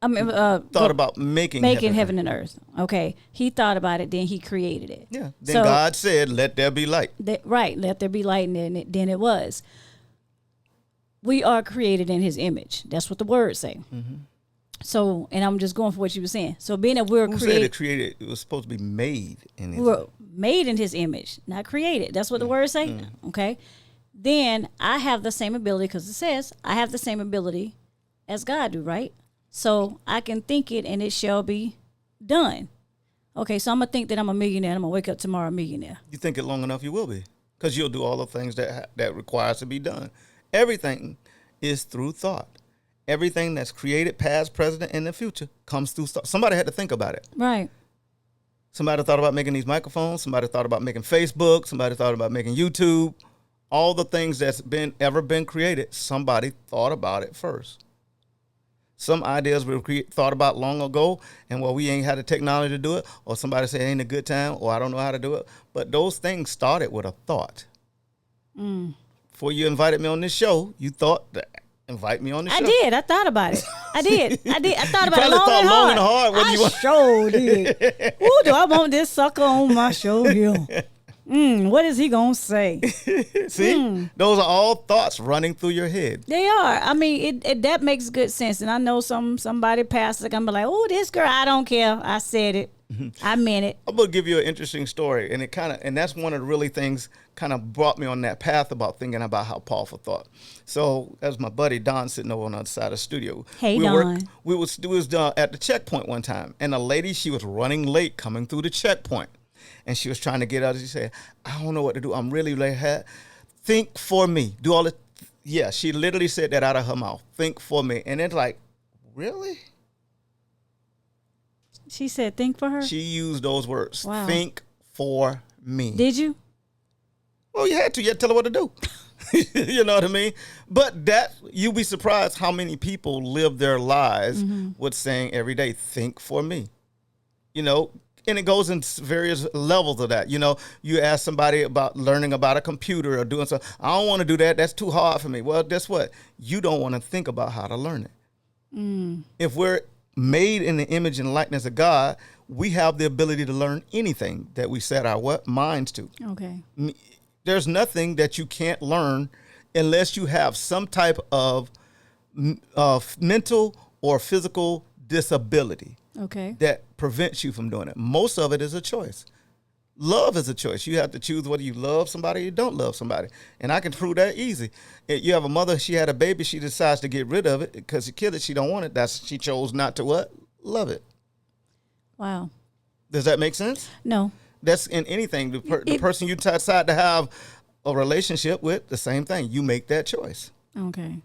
[SPEAKER 1] I mean,
[SPEAKER 2] Thought about making
[SPEAKER 1] heaven and earth. Okay. He thought about it, then he created it.
[SPEAKER 2] Yeah. Then God said, let there be light.
[SPEAKER 1] Right. Let there be light, and then it was. We are created in his image. That's what the words say. So, and I'm just going for what you were saying. So being that we're
[SPEAKER 2] created, it was supposed to be made in his
[SPEAKER 1] image. Made in his image, not created. That's what the words say. Okay. Then I have the same ability, because it says I have the same ability as God do, right? So I can think it and it shall be done. Okay, so I'm going to think that I'm a millionaire. I'm going to wake up tomorrow a millionaire.
[SPEAKER 2] You think it long enough, you will be. Because you'll do all the things that requires to be done. Everything is through thought. Everything that's created, past, present, and the future comes through thought. Somebody had to think about it.
[SPEAKER 1] Right.
[SPEAKER 2] Somebody thought about making these microphones. Somebody thought about making Facebook. Somebody thought about making YouTube. All the things that's ever been created, somebody thought about it first. Some ideas were thought about long ago, and we ain't had the technology to do it, or somebody said it ain't a good time, or I don't know how to do it. But those things started with a thought. Before you invited me on this show, you thought that invite me on the show.
[SPEAKER 1] I did. I thought about it. I did. I thought about it
[SPEAKER 2] long and hard.
[SPEAKER 1] I sure did. Ooh, do I want this sucker on my show here? What is he gonna say?
[SPEAKER 2] See, those are all thoughts running through your head.
[SPEAKER 1] They are. I mean, it that makes good sense. And I know somebody pastor gonna be like, "Oh, this girl, I don't care. I said it. I meant it."
[SPEAKER 2] I'm gonna give you an interesting story, and that's one of the really things kind of brought me on that path about thinking about how powerful thought. So, as my buddy Don sitting over on the other side of the studio.
[SPEAKER 1] Hey, Don.
[SPEAKER 2] We was at the checkpoint one time, and a lady, she was running late coming through the checkpoint. And she was trying to get out. She said, I don't know what to do. I'm really late. Think for me. Do all the. Yeah, she literally said that out of her mouth. Think for me. And it's like, really?
[SPEAKER 1] She said, think for her?
[SPEAKER 2] She used those words.
[SPEAKER 1] Wow.
[SPEAKER 2] Think for me.
[SPEAKER 1] Did you?
[SPEAKER 2] Well, you had to. You had to tell her what to do. You know what I mean? But you'd be surprised how many people live their lives with saying every day, think for me. You know? And it goes in various levels of that. You know, you ask somebody about learning about a computer or doing something. I don't want to do that. That's too hard for me. Well, guess what? You don't want to think about how to learn it. If we're made in the image and likeness of God, we have the ability to learn anything that we set our minds to.
[SPEAKER 1] Okay.
[SPEAKER 2] There's nothing that you can't learn unless you have some type of mental or physical disability.
[SPEAKER 1] Okay.
[SPEAKER 2] That prevents you from doing it. Most of it is a choice. Love is a choice. You have to choose whether you love somebody or you don't love somebody. And I can prove that easy. You have a mother, she had a baby, she decides to get rid of it because the kid that she don't want it, she chose not to what? Love it.
[SPEAKER 1] Wow.
[SPEAKER 2] Does that make sense?
[SPEAKER 1] No.
[SPEAKER 2] That's in anything. The person you decide to have a relationship with, the same thing. You make that choice.
[SPEAKER 1] Okay.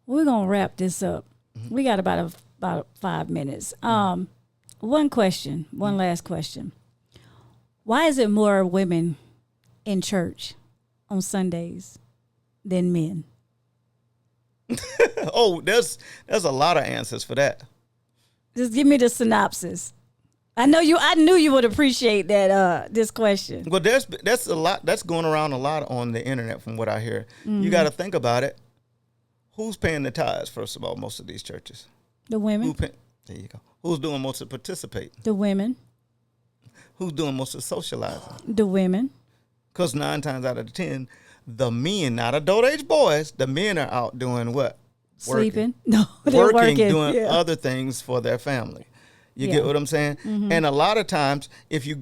[SPEAKER 1] We're going to wrap this up. We got about 5 minutes. One last question. Why is it more women in church on Sundays than men?
[SPEAKER 2] Oh, there's a lot of answers for that.
[SPEAKER 1] Just give me the synopsis. I knew you would appreciate that this question.
[SPEAKER 2] Well, that's a lot that's going around a lot on the internet from what I hear. You got to think about it. Who's paying the tithes, first of all, most of these churches?
[SPEAKER 1] The women.
[SPEAKER 2] There you go. Who's doing most of participating?
[SPEAKER 1] The women.
[SPEAKER 2] Who's doing most of socializing?
[SPEAKER 1] The women.
[SPEAKER 2] Because 9 times out of 10, the men, not adult age boys, the men are out doing what?
[SPEAKER 1] Sleeping. No, they're working.
[SPEAKER 2] Doing other things for their family. You get what I'm saying? Mm-hmm. And a lot of times, if you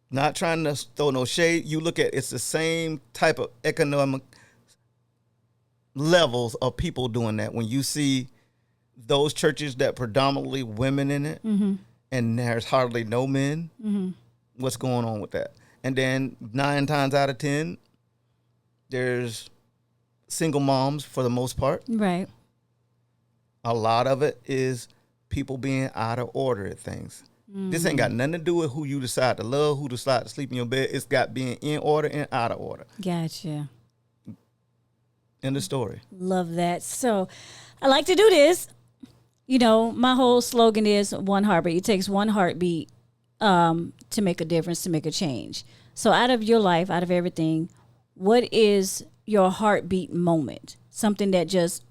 [SPEAKER 2] not trying to throw no shade, you look at it's the same type of economic levels of people doing that. When you see those churches that predominantly women in it, mm-hmm. and there's hardly no men, mm-hmm. what's going on with that? And then 9 times out of 10, there's single moms for the most part.
[SPEAKER 1] Right.
[SPEAKER 2] A lot of it is people being out of order at things. This ain't got nothing to do with who you decide to love, who decide to sleep in your bed. It's got being in order and out of order.
[SPEAKER 1] Gotcha.
[SPEAKER 2] End of story.
[SPEAKER 1] Love that. So I like to do this. You know, my whole slogan is one heartbeat. It takes one heartbeat to make a difference, to make a change. So out of your life, out of everything, what is your heartbeat moment? Something that just,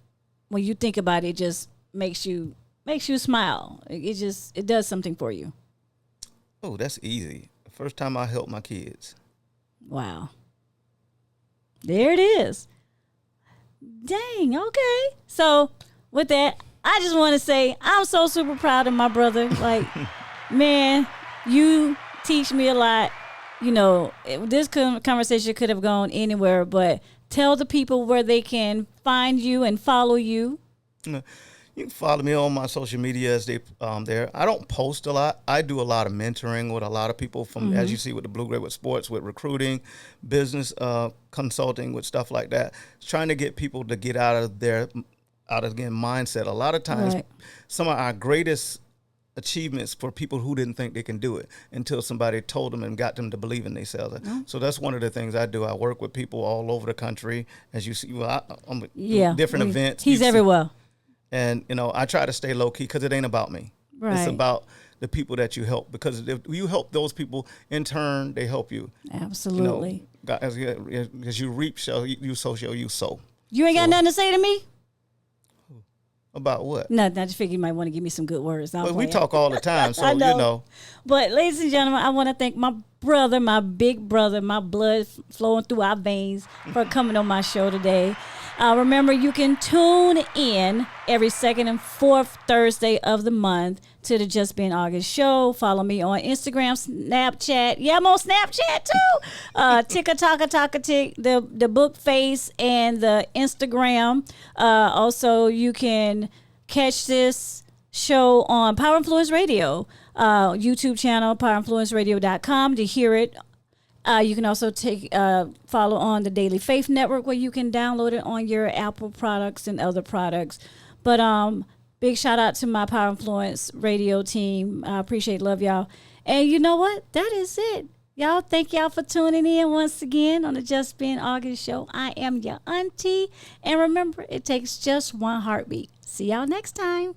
[SPEAKER 1] when you think about it, just makes you smile. It does something for you.
[SPEAKER 2] Oh, that's easy. The first time I helped my kids.
[SPEAKER 1] Wow. There it is. Dang, okay. So with that, I just want to say I'm so super proud of my brother. Like, man, you teach me a lot. You know, this conversation could have gone anywhere, but tell the people where they can find you and follow you.
[SPEAKER 2] You can follow me on my social media as they there. I don't post a lot. I do a lot of mentoring with a lot of people from, as you see, with the Blue Gray, with sports, with recruiting, business consulting, with stuff like that. Trying to get people to get out of mindset. A lot of times, some of our greatest achievements for people who didn't think they can do it until somebody told them and got them to believe in themselves. So that's one of the things I do. I work with people all over the country, as you see. Well, I'm different events.
[SPEAKER 1] He's everywhere.
[SPEAKER 2] And, you know, I try to stay low key because it ain't about me. Right. It's about the people that you help, because if you help those people, in turn, they help you.
[SPEAKER 1] Absolutely.
[SPEAKER 2] You know, as you reap, so you sow.
[SPEAKER 1] You ain't got nothing to say to me?
[SPEAKER 2] About what?
[SPEAKER 1] Nothing. I just figured you might want to give me some good words.
[SPEAKER 2] Well, we talk all the time, so
[SPEAKER 1] I know.
[SPEAKER 2] you know.
[SPEAKER 1] But ladies and gentlemen, I want to thank my brother, my big brother, my blood flowing through our veins, for coming on my show today. Remember, you can tune in every second and fourth Thursday of the month to the Just Being August show. Follow me on Instagram, Snapchat. Yeah, I'm on Snapchat too. Tick, the book face, and the Instagram. Also, you can catch this show on Power Influence Radio, YouTube channel, powerinfluenceradio.com, to hear it. You can also follow on the Daily Faith Network, where you can download it on your Apple products and other products. But big shout out to my Power Influence Radio team. I appreciate, love y'all. And you know what? That is it. Y'all, thank y'all for tuning in once again on the Just Being August show. I am your auntie. And remember, it takes just one heartbeat. See y'all next time.